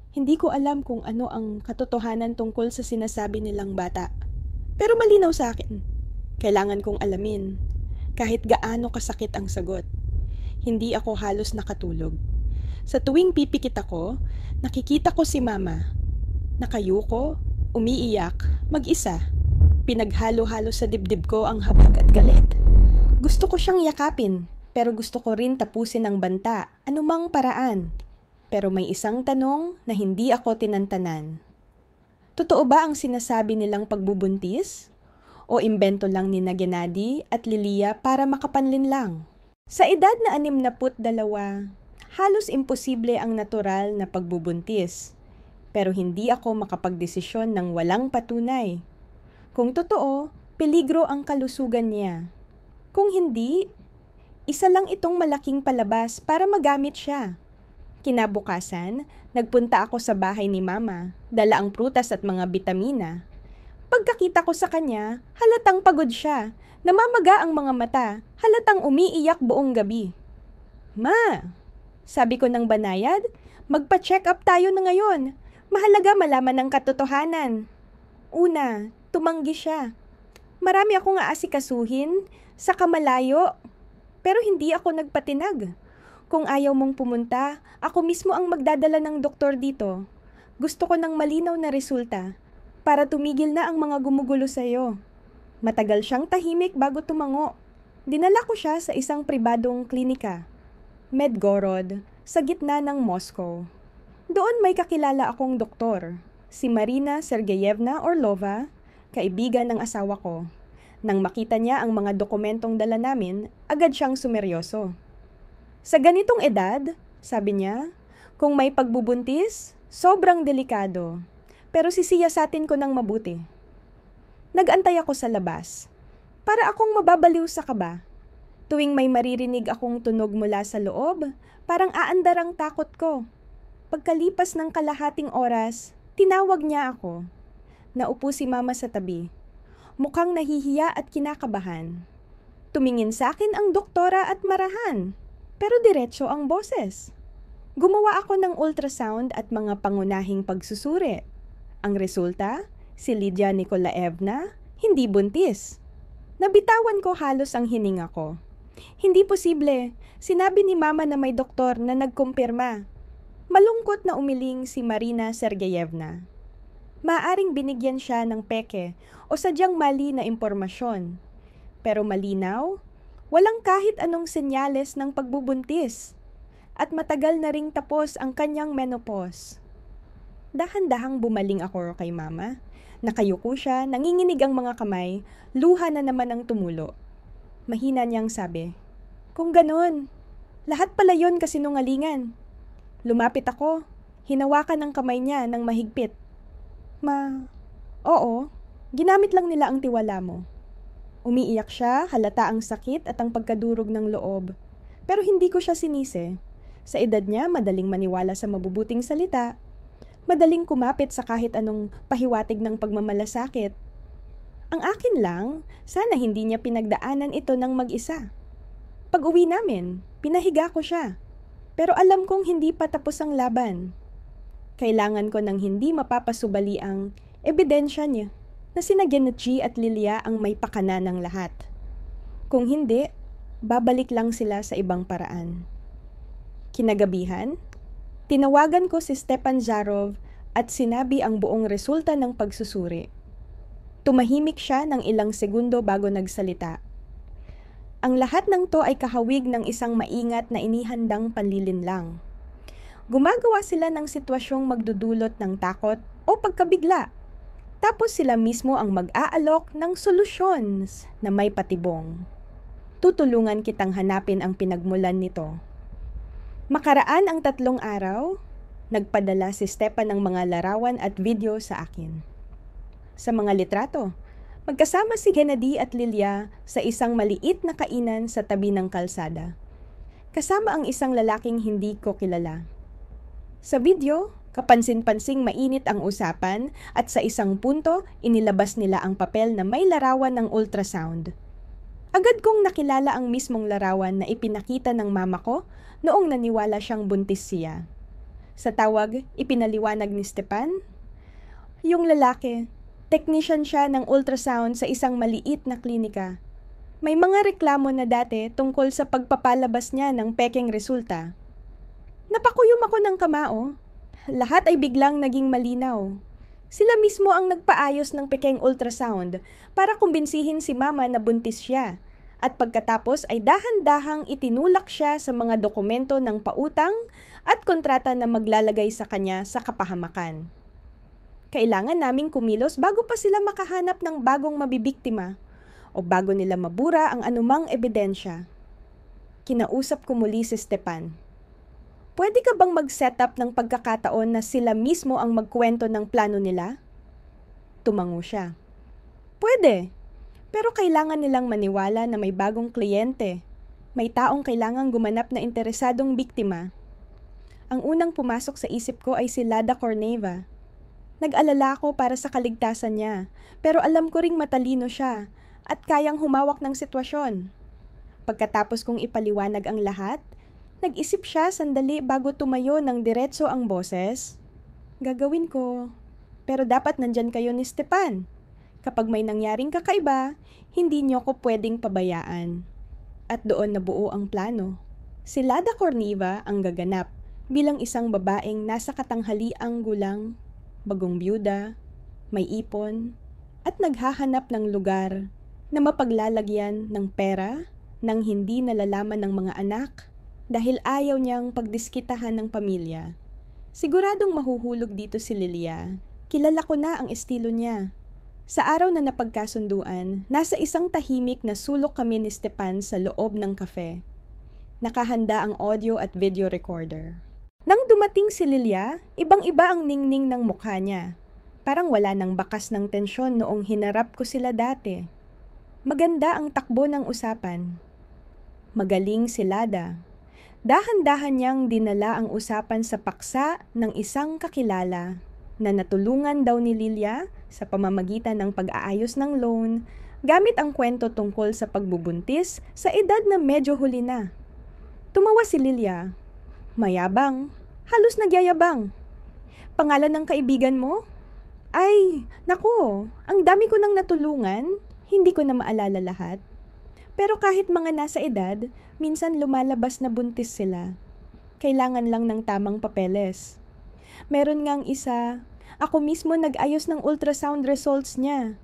Hindi ko alam kung ano ang katotohanan tungkol sa sinasabi nilang bata. Pero malinaw sa akin. Kailangan kong alamin. Kahit gaano kasakit ang sagot. Hindi ako halos nakatulog. Sa tuwing pipikit ako, nakikita ko si Mama. Nakayuko, umiiyak, mag-isa. Pinaghalo-halo sa dibdib ko ang habag at galit. Gusto ko siyang yakapin, pero gusto ko rin tapusin ang banta, anumang paraan. Pero may isang tanong na hindi ako tinantanan. Totoo ba ang sinasabi nilang pagbubuntis? O imbento lang ni Gennady at Lilia para makapanlin lang? Sa edad na 62, halos imposible ang natural na pagbubuntis. Pero hindi ako makapagdesisyon ng walang patunay. Kung totoo, peligro ang kalusugan niya. Kung hindi, isa lang itong malaking palabas para magamit siya. Kinabukasan, nagpunta ako sa bahay ni Mama, dala ang prutas at mga bitamina. Pagkakita ko sa kanya, halatang pagod siya, namamaga ang mga mata, halatang umiiyak buong gabi. Ma, sabi ko ng banayad, magpa-check up tayo na ngayon. Mahalaga malaman ang katotohanan. Una, tumanggi siya. Marami akong aasikasuhin, saka malayo. Pero hindi ako nagpatinag. Kung ayaw mong pumunta, ako mismo ang magdadala ng doktor dito. Gusto ko ng malinaw na resulta para tumigil na ang mga gumugulo sa'yo. Matagal siyang tahimik bago tumango. Dinala ko siya sa isang pribadong klinika, Medgorod, sa gitna ng Moscow. Doon may kakilala akong doktor, si Marina Sergeyevna Orlova, kaibigan ng asawa ko. Nang makita niya ang mga dokumentong dala namin, agad siyang sumeryoso. Sa ganitong edad, sabi niya, kung may pagbubuntis, sobrang delikado. Pero sisiyasatin ko ng mabuti. Nag-antay ako sa labas. Para akong mababaliw sa kaba. Tuwing may maririnig akong tunog mula sa loob, parang aandar ang takot ko. Pagkalipas ng kalahating oras, tinawag niya ako. Naupo si Mama sa tabi. Mukhang nahihiya at kinakabahan. Tumingin sa akin ang doktora at marahan, pero diretso ang boses. Gumawa ako ng ultrasound at mga pangunahing pagsusuri. Ang resulta, si Lydia Nikolaevna, hindi buntis. Nabitawan ko halos ang hininga ko. Hindi posible, sinabi ni Mama na may doktor na nagkumpirma. Malungkot na umiling si Marina Sergeyevna. Maaring binigyan siya ng peke o sadyang mali na impormasyon. Pero malinaw, walang kahit anong senyales ng pagbubuntis. At matagal na ring tapos ang kanyang menopause. Dahan-dahang bumaling ako kay Mama. Nakayuko siya, nanginginig ang mga kamay, luha na naman ang tumulo. Mahina niyang sabi, "Kung ganon, lahat pala yon kasinungalingan." Lumapit ako, hinawakan ang kamay niya ng mahigpit. Oo, ginamit lang nila ang tiwala mo. Umiiyak siya, halata ang sakit at ang pagkadurog ng loob. Pero hindi ko siya sinisi. Sa edad niya, madaling maniwala sa mabubuting salita. Madaling kumapit sa kahit anong pahiwatig ng pagmamalasakit. Ang akin lang, sana hindi niya pinagdaanan ito ng mag-isa. Pag-uwi namin, pinahiga ko siya. Pero alam kong hindi pa tapos ang laban. Kailangan ko ng hindi mapapasubali ang ebidensya niya na sina Gennady at Lilia ang may pakana ng lahat. Kung hindi, babalik lang sila sa ibang paraan. Kinagabihan, tinawagan ko si Stepan Zarov at sinabi ang buong resulta ng pagsusuri. Tumahimik siya ng ilang segundo bago nagsalita. Ang lahat ng to ay kahawig ng isang maingat na inihandang panlilinlang. Gumagawa sila ng sitwasyong magdudulot ng takot o pagkabigla. Tapos sila mismo ang mag-aalok ng solusyon na may patibong. Tutulungan kitang hanapin ang pinagmulan nito. Makaraan ang 3 araw, nagpadala si Stepan ng mga larawan at video sa akin. Sa mga litrato, magkasama si Gennady at Lilia sa isang maliit na kainan sa tabi ng kalsada. Kasama ang isang lalaking hindi ko kilala. Sa video, kapansin-pansing mainit ang usapan at sa isang punto, inilabas nila ang papel na may larawan ng ultrasound. Agad kong nakilala ang mismong larawan na ipinakita ng mama ko noong naniwala siyang buntis siya. Sa tawag, ipinaliwanag ni Stepan, yung lalaki, technician siya ng ultrasound sa isang maliit na klinika. May mga reklamo na dati tungkol sa pagpapalabas niya ng pekeng resulta. Napakuyom ako ng kamao. Lahat ay biglang naging malinaw. Sila mismo ang nagpaayos ng pekeng ultrasound para kumbinsihin si mama na buntis siya. At pagkatapos ay dahan-dahang itinulak siya sa mga dokumento ng pautang at kontrata na maglalagay sa kanya sa kapahamakan. Kailangan naming kumilos bago pa sila makahanap ng bagong mabibiktima o bago nila mabura ang anumang ebidensya. Kinausap ko muli si Stepan. Pwede ka bang mag-set up ng pagkakataon na sila mismo ang magkwento ng plano nila? Tumango siya. Pwede, pero kailangan nilang maniwala na may bagong kliyente. May taong kailangang gumanap na interesadong biktima. Ang unang pumasok sa isip ko ay si Lada Korneva. Nag-alala ako para sa kaligtasan niya, pero alam ko ring matalino siya at kayang humawak ng sitwasyon. Pagkatapos kong ipaliwanag ang lahat, nag-isip siya sandali bago tumayo ng diretso ang boses. Gagawin ko, pero dapat nandyan kayo ni Stepan. Kapag may nangyaring kakaiba, hindi niyo ko pwedeng pabayaan. At doon nabuo ang plano. Si Lada Korneva ang gaganap bilang isang babaeng nasa katanghaliang gulang, bagong byuda, may ipon, at naghahanap ng lugar na mapaglalagyan ng pera nang hindi nalalaman ng mga anak dahil ayaw niyang pagdiskitahan ng pamilya. Siguradong mahuhulog dito si Lilia. Kilala ko na ang estilo niya. Sa araw na napagkasunduan, nasa isang tahimik na sulok kami ni Stepan sa loob ng kafe. Nakahanda ang audio at video recorder. Nang dumating si Lilia, ibang-iba ang ningning ng mukha niya. Parang wala nang bakas ng tensyon noong hinarap ko sila dati. Maganda ang takbo ng usapan. Magaling si Lada. Dahan-dahan niyang dinala ang usapan sa paksa ng isang kakilala na natulungan daw ni Lilia sa pamamagitan ng pag-aayos ng loan gamit ang kwento tungkol sa pagbubuntis sa edad na medyo huli na. Tumawa si Lilia. Mayabang, halos nagyayabang. Pangalan ng kaibigan mo? Ay, naku, ang dami ko nang natulungan, hindi ko na maalala lahat. Pero kahit mga nasa edad, minsan lumalabas na buntis sila. Kailangan lang ng tamang papeles. Meron ngang isa, ako mismo nag-ayos ng ultrasound results niya.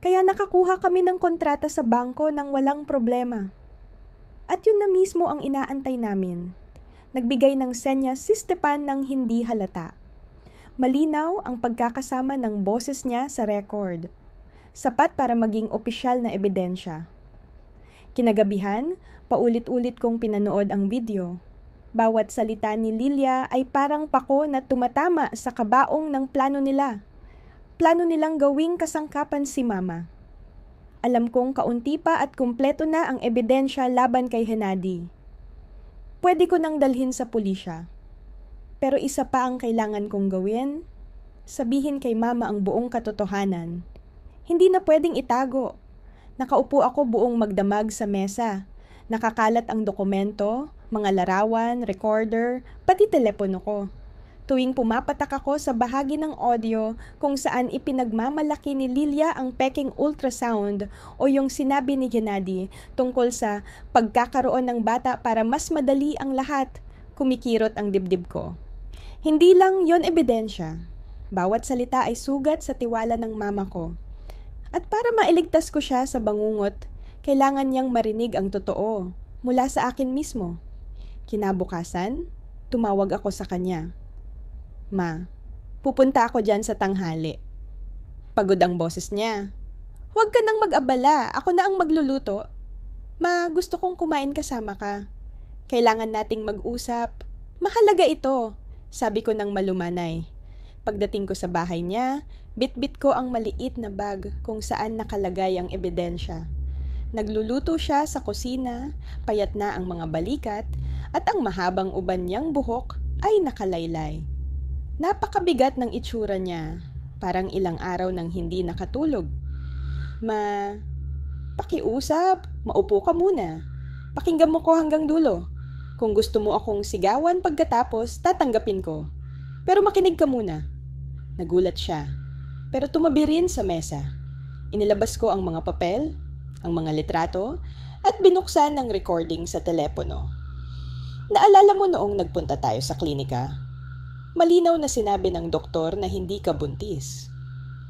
Kaya nakakuha kami ng kontrata sa bangko nang walang problema. At yun na mismo ang inaantay namin. Nagbigay ng senyas si Stepan ng hindi halata. Malinaw ang pagkakasama ng boses niya sa record. Sapat para maging opisyal na ebidensya. Kinagabihan, paulit-ulit kong pinanood ang video. Bawat salita ni Lilia ay parang pako na tumatama sa kabaong ng plano nila. Plano nilang gawing kasangkapan si Mama. Alam kong kaunti pa at kumpleto na ang ebidensya laban kay Gennady. Pwede ko nang dalhin sa pulisya. Pero isa pa ang kailangan kong gawin. Sabihin kay Mama ang buong katotohanan. Hindi na pwedeng itago. Nakaupo ako buong magdamag sa mesa. Nakakalat ang dokumento, mga larawan, recorder, pati telepono ko. tuwing pumapatak ako sa bahagi ng audio kung saan ipinagmamalaki ni Lilia ang peking ultrasound o yung sinabi ni Gennady tungkol sa pagkakaroon ng bata para mas madali ang lahat, kumikirot ang dibdib ko. Hindi lang yon ebidensya. Bawat salita ay sugat sa tiwala ng mama ko. At para mailigtas ko siya sa bangungot, kailangan niyang marinig ang totoo mula sa akin mismo. Kinabukasan, tumawag ako sa kanya. Ma, pupunta ako dyan sa tanghali. Pagod ang boses niya. Huwag ka nang mag-abala, ako na ang magluluto. Ma, gusto kong kumain kasama ka. Kailangan nating mag-usap. Mahalaga ito, sabi ko nang malumanay. Pagdating ko sa bahay niya, bit-bit ko ang maliit na bag kung saan nakalagay ang ebidensya. Nagluluto siya sa kusina, payat na ang mga balikat, at ang mahabang uban niyang buhok ay nakalaylay. Napakabigat ng itsura niya, parang ilang araw nang hindi nakatulog. Ma, pakiusap, maupo ka muna. Pakinggan mo ko hanggang dulo. Kung gusto mo akong sigawan pagkatapos, tatanggapin ko. Pero makinig ka muna. Nagulat siya, pero tumabi rin sa mesa. Inilabas ko ang mga papel, ang mga litrato, at binuksan ang recording sa telepono. Naalala mo noong nagpunta tayo sa klinika? Malinaw na sinabi ng doktor na hindi ka buntis.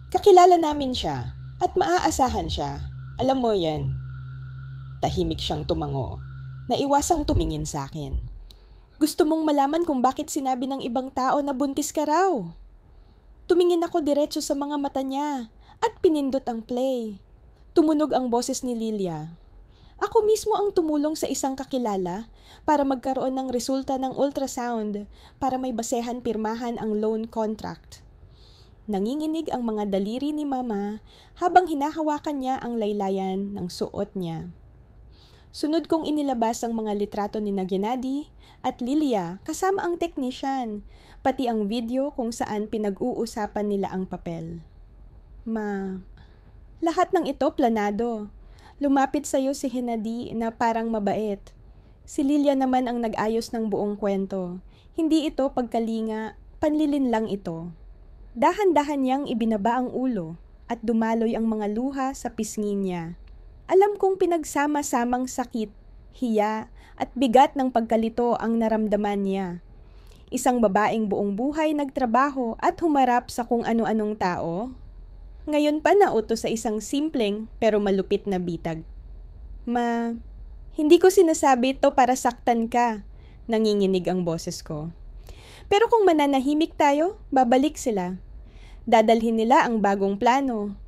Kakilala namin siya at maaasahan siya. Alam mo yan. Tahimik siyang tumango. Naiwasang tumingin sa akin. Gusto mong malaman kung bakit sinabi ng ibang tao na buntis ka raw. Tumingin ako diretso sa mga mata niya at pinindot ang play. Tumunog ang boses ni Lilia. Ako mismo ang tumulong sa isang kakilala para magkaroon ng resulta ng ultrasound para may basehan pirmahan ang loan contract. Nanginginig ang mga daliri ni Mama habang hinahawakan niya ang laylayan ng suot niya. Sunod kong inilabas ang mga litrato ni Gennady at Lilia kasama ang technician, pati ang video kung saan pinag-uusapan nila ang papel. Ma, lahat ng ito planado. Lumapit sa'yo si Gennady na parang mabait. Si Lilia naman ang nag-ayos ng buong kwento. Hindi ito pagkalinga, panlilin lang ito. Dahan-dahan niyang ibinaba ang ulo at dumaloy ang mga luha sa pisngi niya. Alam kong pinagsama-samang sakit, hiya at bigat ng pagkalito ang naramdaman niya. Isang babaeng buong buhay nagtrabaho at humarap sa kung ano-anong tao. Ngayon pa nauto sa isang simpleng pero malupit na bitag. Ma, hindi ko sinasabi ito para saktan ka, nanginginig ang boses ko. Pero kung mananahimik tayo, babalik sila. Dadalhin nila ang bagong plano.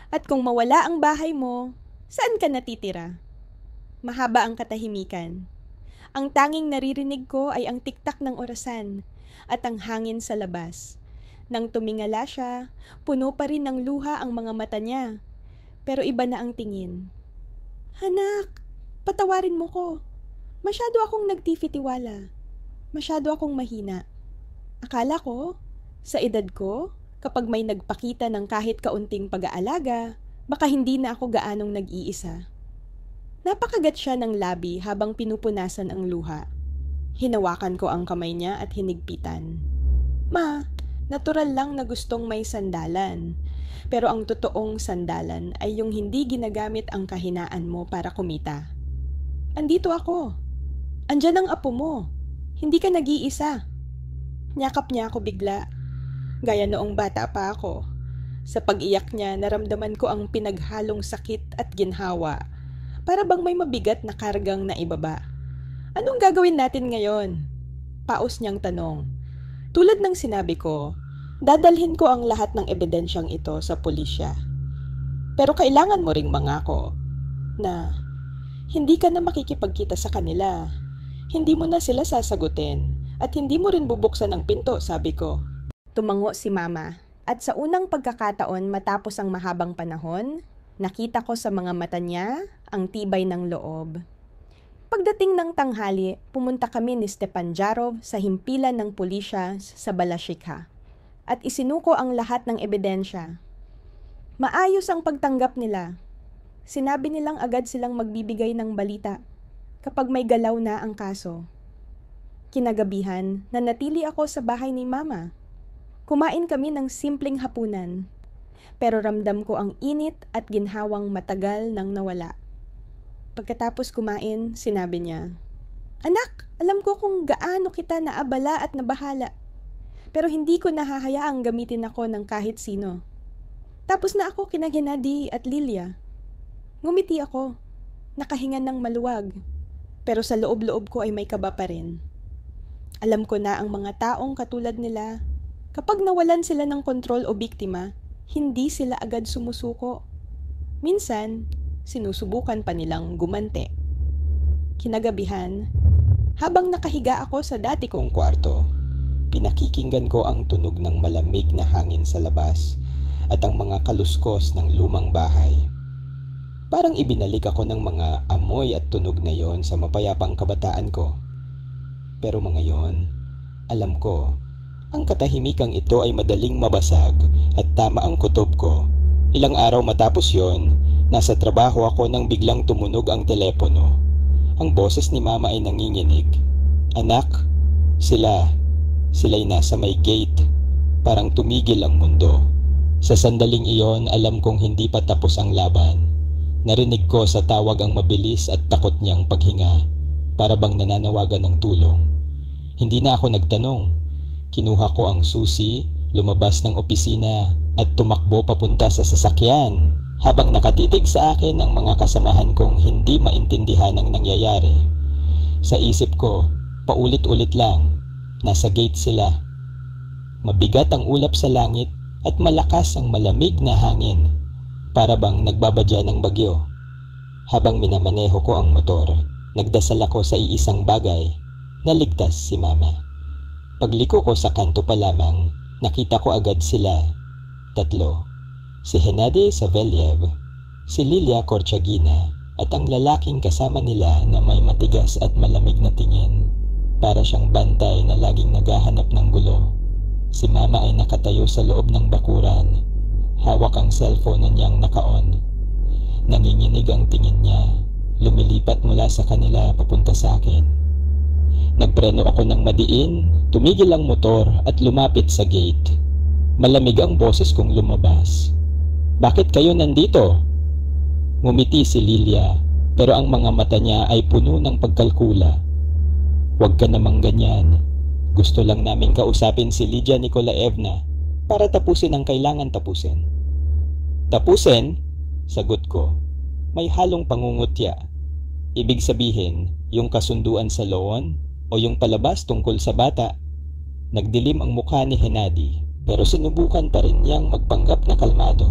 At kung mawala ang bahay mo, saan ka natitira? Mahaba ang katahimikan. Ang tanging naririnig ko ay ang tiktak ng orasan at ang hangin sa labas. Nang tumingala siya, puno pa rin ng luha ang mga mata niya. Pero iba na ang tingin. Anak, patawarin mo ko. Masyado akong nagtifitiwala. Masyado akong mahina. Akala ko, sa edad ko, kapag may nagpakita ng kahit kaunting pag-aalaga, baka hindi na ako gaanong nag-iisa. Napakagat siya ng labi habang pinupunasan ang luha. Hinawakan ko ang kamay niya at hinigpitan. Ma, natural lang na gustong may sandalan. Pero ang totoong sandalan ay yung hindi ginagamit ang kahinaan mo para kumita. Andito ako. Andyan ang apo mo. Hindi ka nag-iisa. Nyakap niya ako bigla. Gaya noong bata pa ako. Sa pag-iyak niya, naramdaman ko ang pinaghalong sakit at ginhawa. Para bang may mabigat na kargang na ibaba. Anong gagawin natin ngayon? Paus niyang tanong. Tulad ng sinabi ko, dadalhin ko ang lahat ng ebidensyang ito sa pulisya. Pero kailangan mo ring mangako na hindi ka na makikipagkita sa kanila. Hindi mo na sila sasagutin at hindi mo rin bubuksan ang pinto, sabi ko. Tumango si Mama at sa unang pagkakataon matapos ang mahabang panahon, nakita ko sa mga mata niya ang tibay ng loob. Pagdating ng tanghali, pumunta kami ni Stepan Jarov sa himpilan ng pulisya sa Balashikha at isinuko ang lahat ng ebidensya. Maayos ang pagtanggap nila. Sinabi nilang agad silang magbibigay ng balita kapag may galaw na ang kaso. Kinagabihan, nanatili ako sa bahay ni Mama. Kumain kami ng simpleng hapunan. Pero ramdam ko ang init at ginhawang matagal nang nawala. Pagkatapos kumain, sinabi niya, "Anak, alam ko kung gaano kita naabala at nabahala. Pero hindi ko nahahayaang gamitin ako ng kahit sino." Tapos na ako kina Gennady at Lilia. Ngumiti ako, nakahinga ng maluwag. Pero sa loob-loob ko ay may kaba pa rin. Alam ko na ang mga taong katulad nila, kapag nawalan sila ng kontrol o biktima, hindi sila agad sumusuko. Minsan, sinusubukan pa nilang gumante. Kinagabihan, habang nakahiga ako sa dati kong kwarto, pinakikinggan ko ang tunog ng malamig na hangin sa labas at ang mga kaluskos ng lumang bahay. Parang ibinalik ako ng mga amoy at tunog na yon sa mapayapang kabataan ko. Pero mga yon, alam ko, ang katahimikang ito ay madaling mabasag at tama ang kutob ko. Ilang araw matapos yon, nasa trabaho ako nang biglang tumunog ang telepono. Ang boses ni Mama ay nanginginig. "Anak, sila'y nasa may gate." Parang tumigil ang mundo. Sa sandaling iyon, alam kong hindi pa tapos ang laban. Narinig ko sa tawag ang mabilis at takot niyang paghinga, para bang nananawagan ng tulong. Hindi na ako nagtanong. Kinuha ko ang susi, lumabas ng opisina at tumakbo papunta sa sasakyan, habang nakatitig sa akin ang mga kasamahan kong hindi maintindihan ang nangyayari. Sa isip ko, paulit-ulit lang, nasa gate sila. Mabigat ang ulap sa langit at malakas ang malamig na hangin, para bang nagbabadya ng bagyo. Habang minamaneho ko ang motor, nagdasal ako sa iisang bagay, na ligtas si Mama. Pagliko ko sa kanto pa lamang, nakita ko agad sila. 3. Si Gennady Savelyev, si Lilia Korchagina, at ang lalaking kasama nila na may matigas at malamig na tingin. Para siyang bantay na laging naghahanap ng gulo. Si Mama ay nakatayo sa loob ng bakuran. Hawak ang cellphone na niyang naka-on. Nanginginig ang tingin niya. Lumilipat mula sa kanila papunta sa akin. Nagpreno ako ng madiin, tumigil ang motor at lumapit sa gate. Malamig ang boses kong lumabas. "Bakit kayo nandito?" Ngumiti si Lilia, pero ang mga mata niya ay puno ng pagkalkula. "Huwag ka namang ganyan. Gusto lang namin kausapin si Lydia Nikolaevna para tapusin ang kailangan tapusin." "Tapusin?" Sagot ko. May halong pangungutya. Ibig sabihin, yung kasunduan sa loan o yung palabas tungkol sa bata. Nagdilim ang mukha ni Gennady, pero sinubukan pa rin niyang magpanggap na kalmado.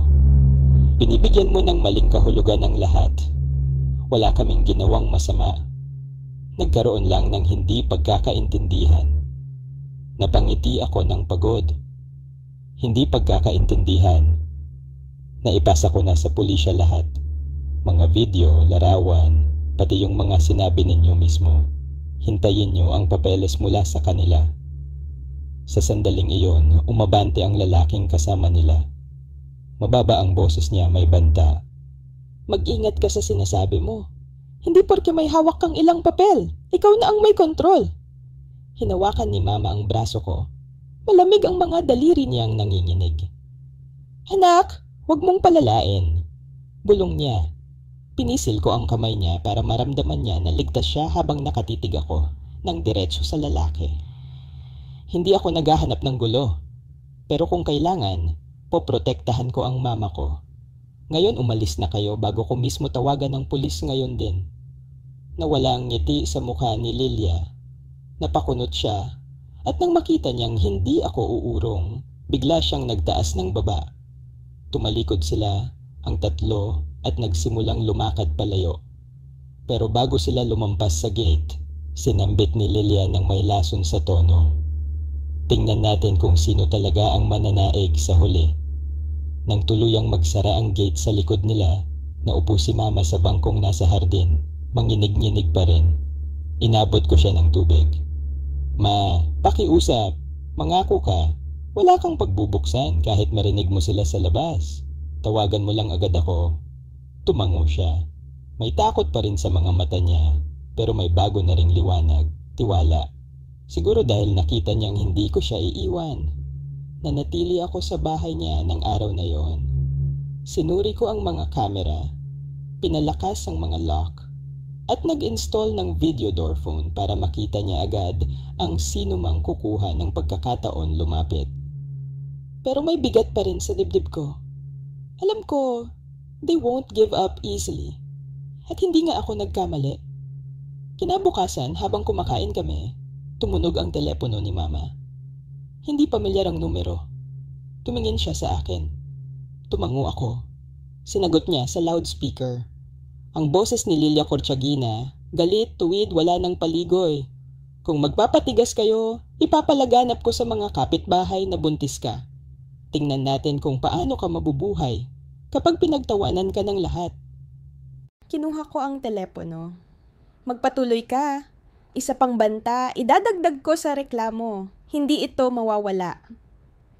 "Binibigyan mo ng maling kahulugan ng lahat. Wala kaming ginawang masama. Nagkaroon lang ng hindi pagkakaintindihan." Napangiti ako ng pagod. Hindi pagkakaintindihan. Naipasa ko na sa pulisya lahat. Mga video, larawan, pati yung mga sinabi ninyo mismo. Hintayin nyo ang papeles mula sa kanila. Sa sandaling iyon, umabante ang lalaking kasama nila. Mababa ang boses niya, may banta. "Mag-ingat ka sa sinasabi mo. Hindi porke may hawak kang ilang papel, ikaw na ang may kontrol." Hinawakan ni Mama ang braso ko. Malamig ang mga daliri niyang nanginginig. "Anak, huwag mong palalain." Bulong niya. Pinisil ko ang kamay niya para maramdaman niya na ligtas siya habang nakatitig ako ng diretso sa lalaki. Hindi ako naghahanap ng gulo. Pero kung kailangan, poprotektahan ko ang mama ko. Ngayon umalis na kayo bago ko mismo tawagan ng pulis ngayon din. Nawala ang ngiti sa mukha ni Lilia. Napakunot siya at nang makita niyang hindi ako uurong, bigla siyang nagtaas ng baba. Tumalikod sila, ang tatlo, at nagsimulang lumakad palayo. Pero bago sila lumampas sa gate, sinambit ni Lilia ng may lason sa tono. "Tingnan natin kung sino talaga ang mananaig sa huli." Nang tuluyang magsara ang gate sa likod nila, naupo si Mama sa bangkong nasa hardin. Manginig-nginig pa rin. Inabot ko siya ng tubig. "Ma, pakiusap. Mangako ka. Wala kang pagbubuksan kahit marinig mo sila sa labas. Tawagan mo lang agad ako." Tumango siya. May takot pa rin sa mga mata niya, pero may bago na ring liwanag, tiwala. Siguro dahil nakita niyang hindi ko siya iiwan. Nanatili ako sa bahay niya ng araw na yon. Sinuri ko ang mga kamera, pinalakas ang mga lock, at nag-install ng video door phone para makita niya agad ang sino mang kukuha ng pagkakataon lumapit. Pero may bigat pa rin sa dibdib ko. Alam ko, they won't give up easily. At hindi nga ako nagkamali. Kinabukasan habang kumakain kami, tumunog ang telepono ni Mama. Hindi pamilyar ang numero. Tumingin siya sa akin. Tumango ako. Sinagot niya sa loudspeaker. Ang boses ni Lilia Corchagina, galit, tuwid, wala ng paligoy. Kung magpapatigas kayo, ipapalaganap ko sa mga kapitbahay na buntis ka. Tingnan natin kung paano ka mabubuhay kapag pinagtawanan ka ng lahat. Kinuha ko ang telepono. Magpatuloy ka. Isa pang banta, idadagdag ko sa reklamo. Hindi ito mawawala.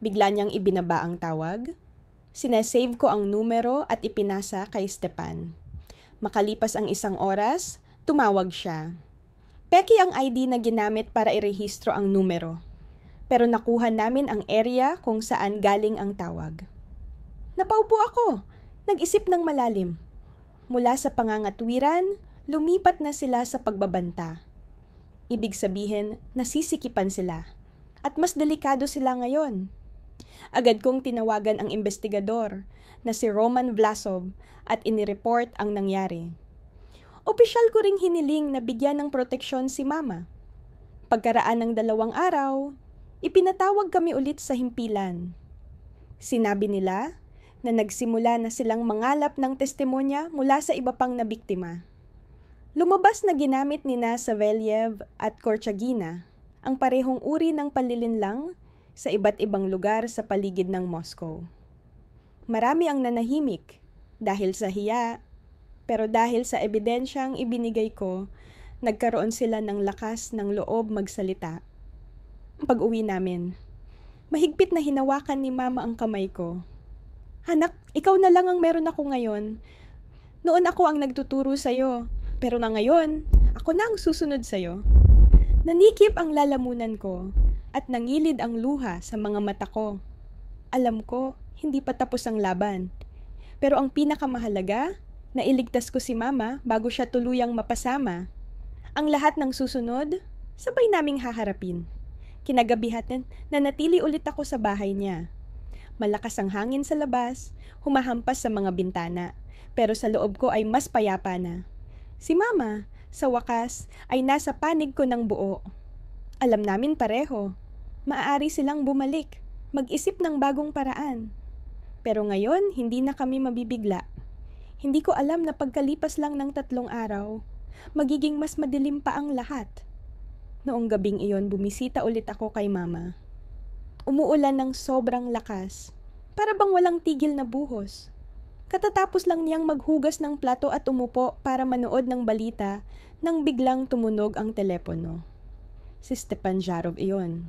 Bigla niyang ibinaba ang tawag. Sinesave ko ang numero at ipinasa kay Stepan. Makalipas ang 1 oras, tumawag siya. Peki ang ID na ginamit para irehistro ang numero. Pero nakuha namin ang area kung saan galing ang tawag. Napaupo ako. Nag-isip ng malalim. Mula sa pangangatwiran, lumipat na sila sa pagbabanta. Ibig sabihin, nasisikipan sila. At mas delikado sila ngayon. Agad kong tinawagan ang investigador na si Roman Vlasov at inireport ang nangyari. Opisyal ko ring hiniling na bigyan ng proteksyon si Mama. Pagkaraan ng 2 araw, ipinatawag kami ulit sa himpilan. Sinabi nila na nagsimula na silang mangalap ng testimonya mula sa iba pang nabiktima. Lumabas na ginamit ni Savelyev at Korchagina ang parehong uri ng panlilinlang sa iba't ibang lugar sa paligid ng Moscow. Marami ang nanahimik dahil sa hiya, pero dahil sa ebidensyang ibinigay ko, nagkaroon sila ng lakas ng loob magsalita. Pag-uwi namin, mahigpit na hinawakan ni Mama ang kamay ko. Anak, ikaw na lang ang meron ako ngayon. Noon ako ang nagtuturo sa'yo, pero na ngayon, ako na ang susunod sa'yo. Nanikip ang lalamunan ko at nangilid ang luha sa mga mata ko. Alam ko, hindi pa tapos ang laban. Pero ang pinakamahalaga, nailigtas ko si Mama bago siya tuluyang mapasama. Ang lahat ng susunod, sabay naming haharapin. Kinagabihan, nanatili ulit ako sa bahay niya. Malakas ang hangin sa labas, humahampas sa mga bintana, pero sa loob ko ay mas payapa na. Si Mama, sa wakas, ay nasa panig ko ng buo. Alam namin pareho, maaari silang bumalik, mag-isip ng bagong paraan. Pero ngayon, hindi na kami mabibigla. Hindi ko alam na pagkalipas lang ng 3 araw, magiging mas madilim pa ang lahat. Noong gabing iyon, bumisita ulit ako kay Mama. Umuulan ng sobrang lakas, para bang walang tigil na buhos. Katatapos lang niyang maghugas ng plato at umupo para manood ng balita nang biglang tumunog ang telepono. Si Stepan Jarov iyon.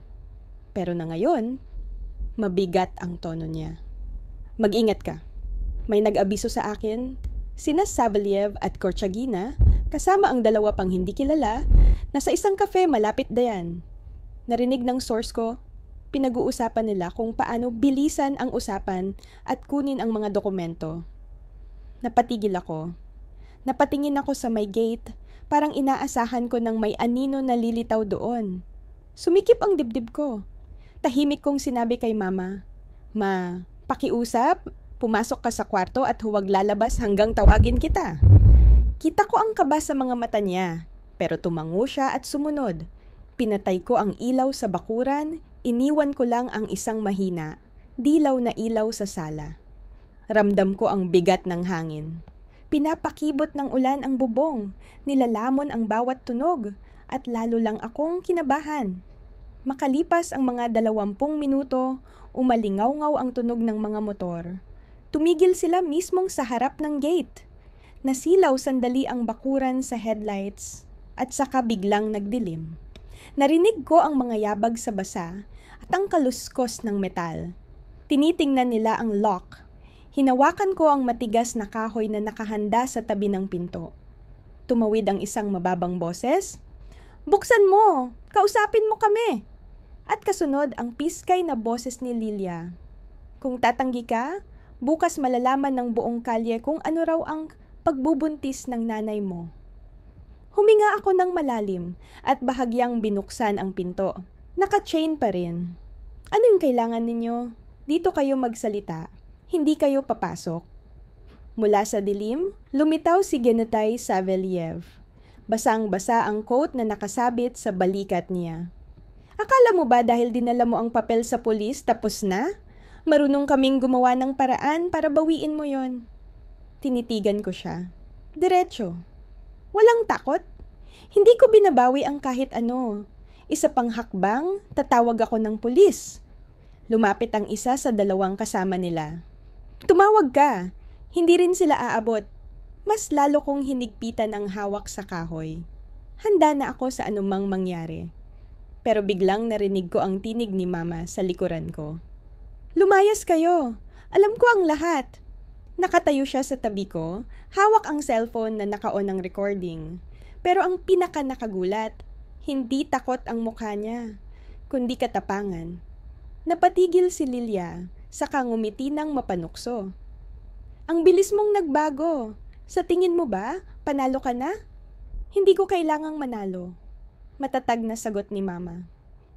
Pero na ngayon, mabigat ang tono niya. Mag-ingat ka. May nag-abiso sa akin, sina Savelyev at Korchagina, kasama ang 2 pang hindi kilala, na sa isang kafe malapit dayan. Narinig ng source ko, pinag-uusapan nila kung paano bilisan ang usapan at kunin ang mga dokumento. Napatigil ako. Napatingin ako sa may gate, parang inaasahan ko ng may anino na lilitaw doon. Sumikip ang dibdib ko. Tahimik kong sinabi kay Mama, "Ma, pakiusap, pumasok ka sa kwarto at huwag lalabas hanggang tawagin kita." Kita ko ang kaba sa mga mata niya, pero tumango siya at sumunod. Pinatay ko ang ilaw sa bakuran, iniwan ko lang ang isang mahina, dilaw na ilaw sa sala. Ramdam ko ang bigat ng hangin. Pinapakibot ng ulan ang bubong, nilalamon ang bawat tunog, at lalo lang akong kinabahan. Makalipas ang mga 20 minuto, umalingaw-ngaw ang tunog ng mga motor. Tumigil sila mismong sa harap ng gate. Nasilaw sandali ang bakuran sa headlights at saka biglang nagdilim. Narinig ko ang mga yabag sa basa at ang kaluskos ng metal. Tinitingnan nila ang lock. Hinawakan ko ang matigas na kahoy na nakahanda sa tabi ng pinto. Tumawid ang isang mababang boses. "Buksan mo! Kausapin mo kami! At kasunod ang piskay na boses ni Lilia. Kung tatanggi ka, bukas malalaman ng buong kalye kung ano raw ang pagbubuntis ng nanay mo. Huminga ako ng malalim at bahagyang binuksan ang pinto. Naka-chain pa rin. Ano yung kailangan ninyo? Dito kayo magsalita. Hindi kayo papasok. Mula sa dilim, lumitaw si Genetay Savelyev. Basang-basa ang coat na nakasabit sa balikat niya. Akala mo ba dahil dinala mo ang papel sa pulis tapos na? Marunong kaming gumawa ng paraan para bawiin mo yon. Tinitigan ko siya. Diretso. Walang takot. Hindi ko binabawi ang kahit ano. Isa pang hakbang, tatawag ako ng pulis. Lumapit ang isa sa dalawang kasama nila. Tumawag ka. Hindi rin sila aabot. Mas lalo kong hinigpitan ang hawak sa kahoy. Handa na ako sa anumang mangyari. Pero biglang narinig ko ang tinig ni Mama sa likuran ko. Lumayas kayo. Alam ko ang lahat. Nakatayo siya sa tabi ko, hawak ang cellphone na naka-on ng recording. Pero ang pinaka-nakagulat, hindi takot ang mukha niya, kundi katapangan. Napatigil si Lilia, saka ngumiti ng mapanukso. Ang bilis mong nagbago. Sa tingin mo ba, panalo ka na? Hindi ko kailangang manalo. Matatag na sagot ni Mama.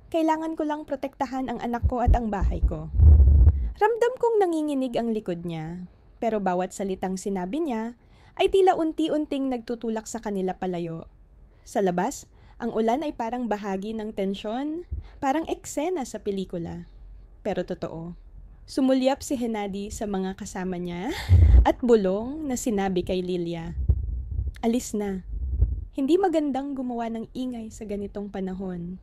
Kailangan ko lang protektahan ang anak ko at ang bahay ko. Ramdam kong nanginginig ang likod niya. Pero bawat salitang sinabi niya ay tila unti-unting nagtutulak sa kanila palayo. Sa labas, ang ulan ay parang bahagi ng tensyon, parang eksena sa pelikula. Pero totoo, sumulyap si Hennady sa mga kasama niya at bulong na sinabi kay Lilia, "Alis na. Hindi magandang gumawa ng ingay sa ganitong panahon."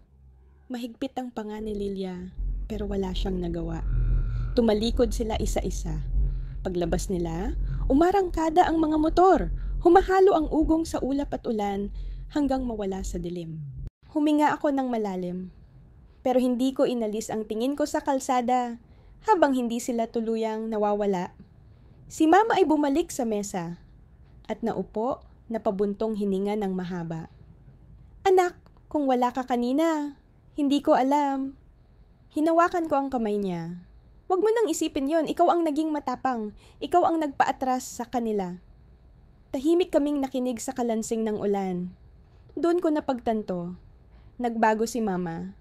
Mahigpit ang panga ni Lilia, pero wala siyang nagawa. Tumalikod sila isa-isa. Paglabas nila, umarangkada ang mga motor. Humahalo ang ugong sa ulap at ulan hanggang mawala sa dilim. Huminga ako ng malalim. Pero hindi ko inalis ang tingin ko sa kalsada habang hindi sila tuluyang nawawala. Si Mama ay bumalik sa mesa at naupo na pabuntong hininga ng mahaba. Anak, kung wala ka kanina, hindi ko alam. Hinawakan ko ang kamay niya. Huwag mo nang isipin yon, ikaw ang naging matapang, ikaw ang nagpaatras sa kanila. Tahimik kaming nakinig sa kalansing ng ulan. Doon ko napagtanto. Nagbago si Mama.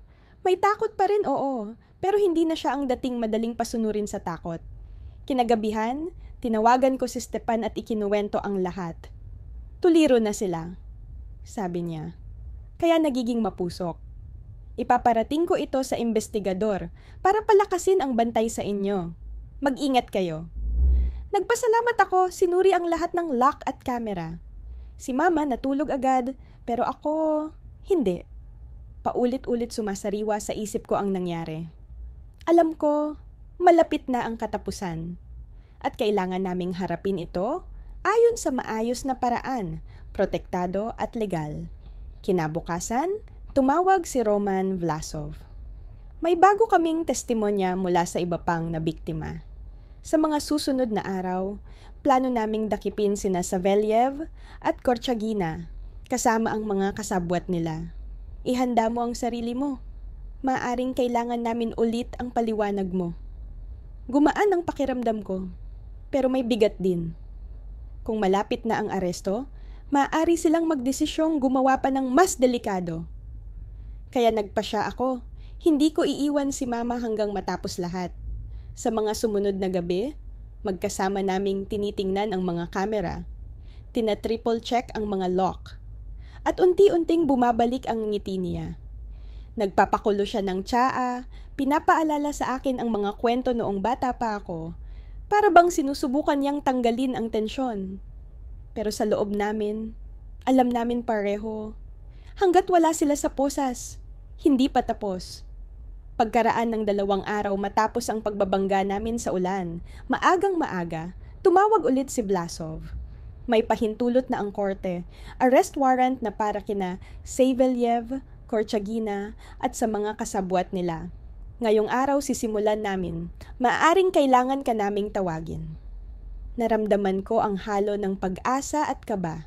May takot pa rin, oo, pero hindi na siya ang dating madaling pasunurin sa takot. Kinagabihan, tinawagan ko si Stepan at ikinuwento ang lahat. Tuliro na sila, sabi niya. Kaya nagiging mapusok. Ipaparating ko ito sa investigador para palakasin ang bantay sa inyo. Mag-ingat kayo. Nagpasalamat ako, sinuri ang lahat ng lock at camera. Si Mama natulog agad, pero ako, hindi. Paulit-ulit sumasariwa sa isip ko ang nangyari. Alam ko, malapit na ang katapusan. At kailangan naming harapin ito ayon sa maayos na paraan, protektado at legal. Kinabukasan, tumawag si Roman Vlasov. May bago kaming testimonya mula sa iba pang na biktima. Sa mga susunod na araw, plano naming dakipin sina Savelyev at Korchagina, kasama ang mga kasabwat nila. Ihanda mo ang sarili mo. Maaring kailangan namin ulit ang paliwanag mo. Gumaan ang pakiramdam ko, pero may bigat din. Kung malapit na ang aresto, maaari silang magdesisyong gumawa pa ng mas delikado. Kaya nagpasya ako, hindi ko iiwan si Mama hanggang matapos lahat. Sa mga sumunod na gabi, magkasama naming tinitingnan ang mga kamera. Tina-triple check ang mga lock. At unti-unting bumabalik ang ngiti niya. Nagpapakulo siya ng tsaa, pinapaalala sa akin ang mga kwento noong bata pa ako, para bang sinusubukan niyang tanggalin ang tensyon. Pero sa loob namin, alam namin pareho, hanggat wala sila sa posas, hindi pa tapos. Pagkaraan ng 2 araw matapos ang pagbabangga namin sa ulan, maagang maaga, tumawag ulit si Vlasov. May pahintulot na ang korte, arrest warrant na para kina Savelyev, Korchagina at sa mga kasabwat nila. Ngayong araw sisimulan namin, maaaring kailangan ka naming tawagin. Naramdaman ko ang halo ng pag-asa at kaba.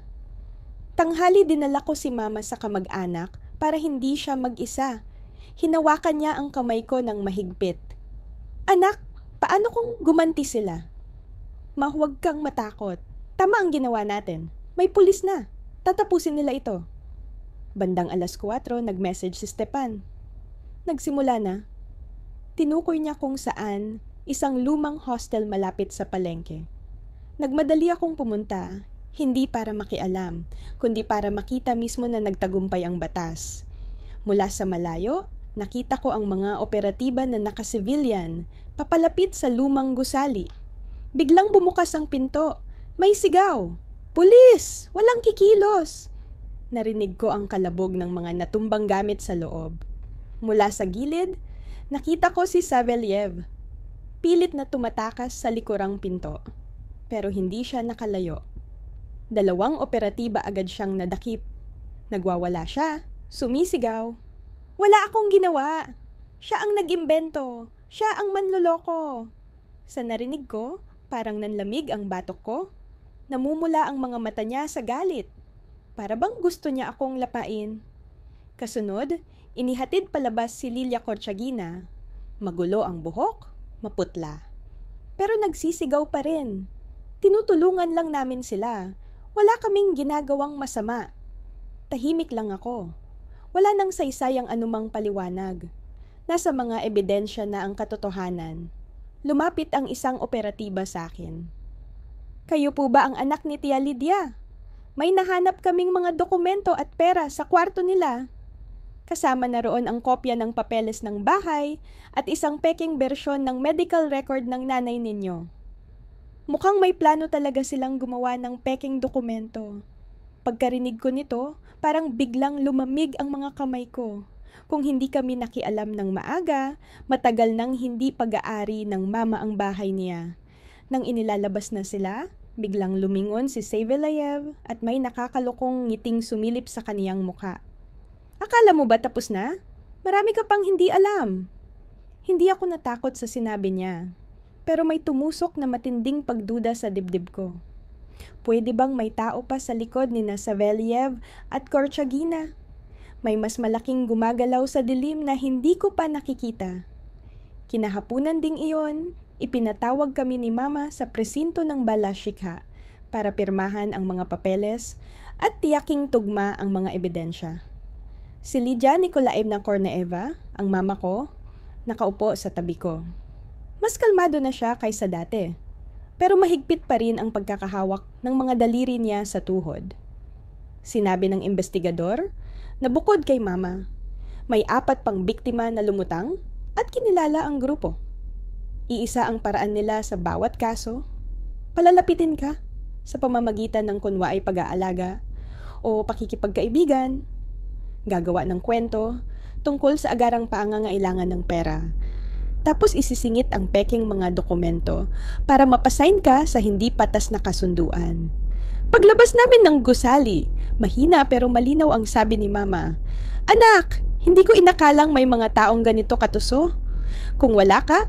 Tanghali dinala ko si Mama sa kamag-anak para hindi siya mag-isa. Hinawakan niya ang kamay ko ng mahigpit. Anak, paano kung gumanti sila? Ma, huwag kang matakot. Tama ang ginawa natin. May pulis na. Tatapusin nila ito. Bandang 4:00, nag-message si Stepan. Nagsimula na. Tinukoy niya kung saan, isang lumang hostel malapit sa palengke. Nagmadali akong pumunta, hindi para makialam, kundi para makita mismo na nagtagumpay ang batas. Mula sa malayo, nakita ko ang mga operatiba na naka-civilian, papalapit sa lumang gusali. Biglang bumukas ang pinto. May sigaw! Pulis! Walang kikilos! Narinig ko ang kalabog ng mga natumbang gamit sa loob. Mula sa gilid, nakita ko si Savelyev. Pilit na tumatakas sa likurang pinto. Pero hindi siya nakalayo. 2 operatiba agad siyang nadakip. Nagwawala siya, sumisigaw. Wala akong ginawa. Siya ang nag-imbento. Siya ang manloloko. Sa narinig ko, parang nanlamig ang batok ko. Namumula ang mga mata niya sa galit. Para bang gusto niya akong lapain. Kasunod, inihatid palabas si Lilia Korchagina. Magulo ang buhok, maputla. Pero nagsisigaw pa rin. Tinutulungan lang namin sila. Wala kaming ginagawang masama. Tahimik lang ako. Wala nang saysay ang anumang paliwanag. Nasa mga ebidensya na ang katotohanan. Lumapit ang isang operatiba sa akin. Kayo po ba ang anak ni Tia Lydia? May nahanap kaming mga dokumento at pera sa kwarto nila. Kasama na roon ang kopya ng papeles ng bahay at isang peking bersyon ng medical record ng nanay ninyo. Mukhang may plano talaga silang gumawa ng peking dokumento. Pagkarinig ko nito, parang biglang lumamig ang mga kamay ko. Kung hindi kami nakialam ng maaga, matagal nang hindi pag-aari ng mama ang bahay niya. Nang inilalabas na sila, biglang lumingon si Savelyev at may nakakalokong ngiting sumilip sa kaniyang muka. Akala mo ba tapos na? Marami ka pang hindi alam. Hindi ako natakot sa sinabi niya. Pero may tumusok na matinding pagduda sa dibdib ko. Pwede bang may tao pa sa likod ni Savelyev at Korchagina? May mas malaking gumagalaw sa dilim na hindi ko pa nakikita. Kinahapunan ding iyon, ipinatawag kami ni Mama sa presinto ng Balashikha para pirmahan ang mga papeles at tiyaking tugma ang mga ebidensya. Si Lydia Nikolaevna Korneeva, ang mama ko, nakaupo sa tabi ko. Mas kalmado na siya kaysa dati, pero mahigpit pa rin ang pagkakahawak ng mga daliri niya sa tuhod. Sinabi ng investigador na bukod kay Mama, may 4 pang biktima na lumutang at kinilala ang grupo. Iisa ang paraan nila sa bawat kaso. Palalapitin ka sa pamamagitan ng kunwaay pag-aalaga o pakikipagkaibigan, gagawa ng kwento tungkol sa agarang pangangailangan ng pera. Tapos isisingit ang peking mga dokumento para mapasign ka sa hindi patas na kasunduan. Paglabas namin ng gusali, mahina pero malinaw ang sabi ni Mama, "Anak, hindi ko inakalang may mga taong ganito katuso. Kung wala ka,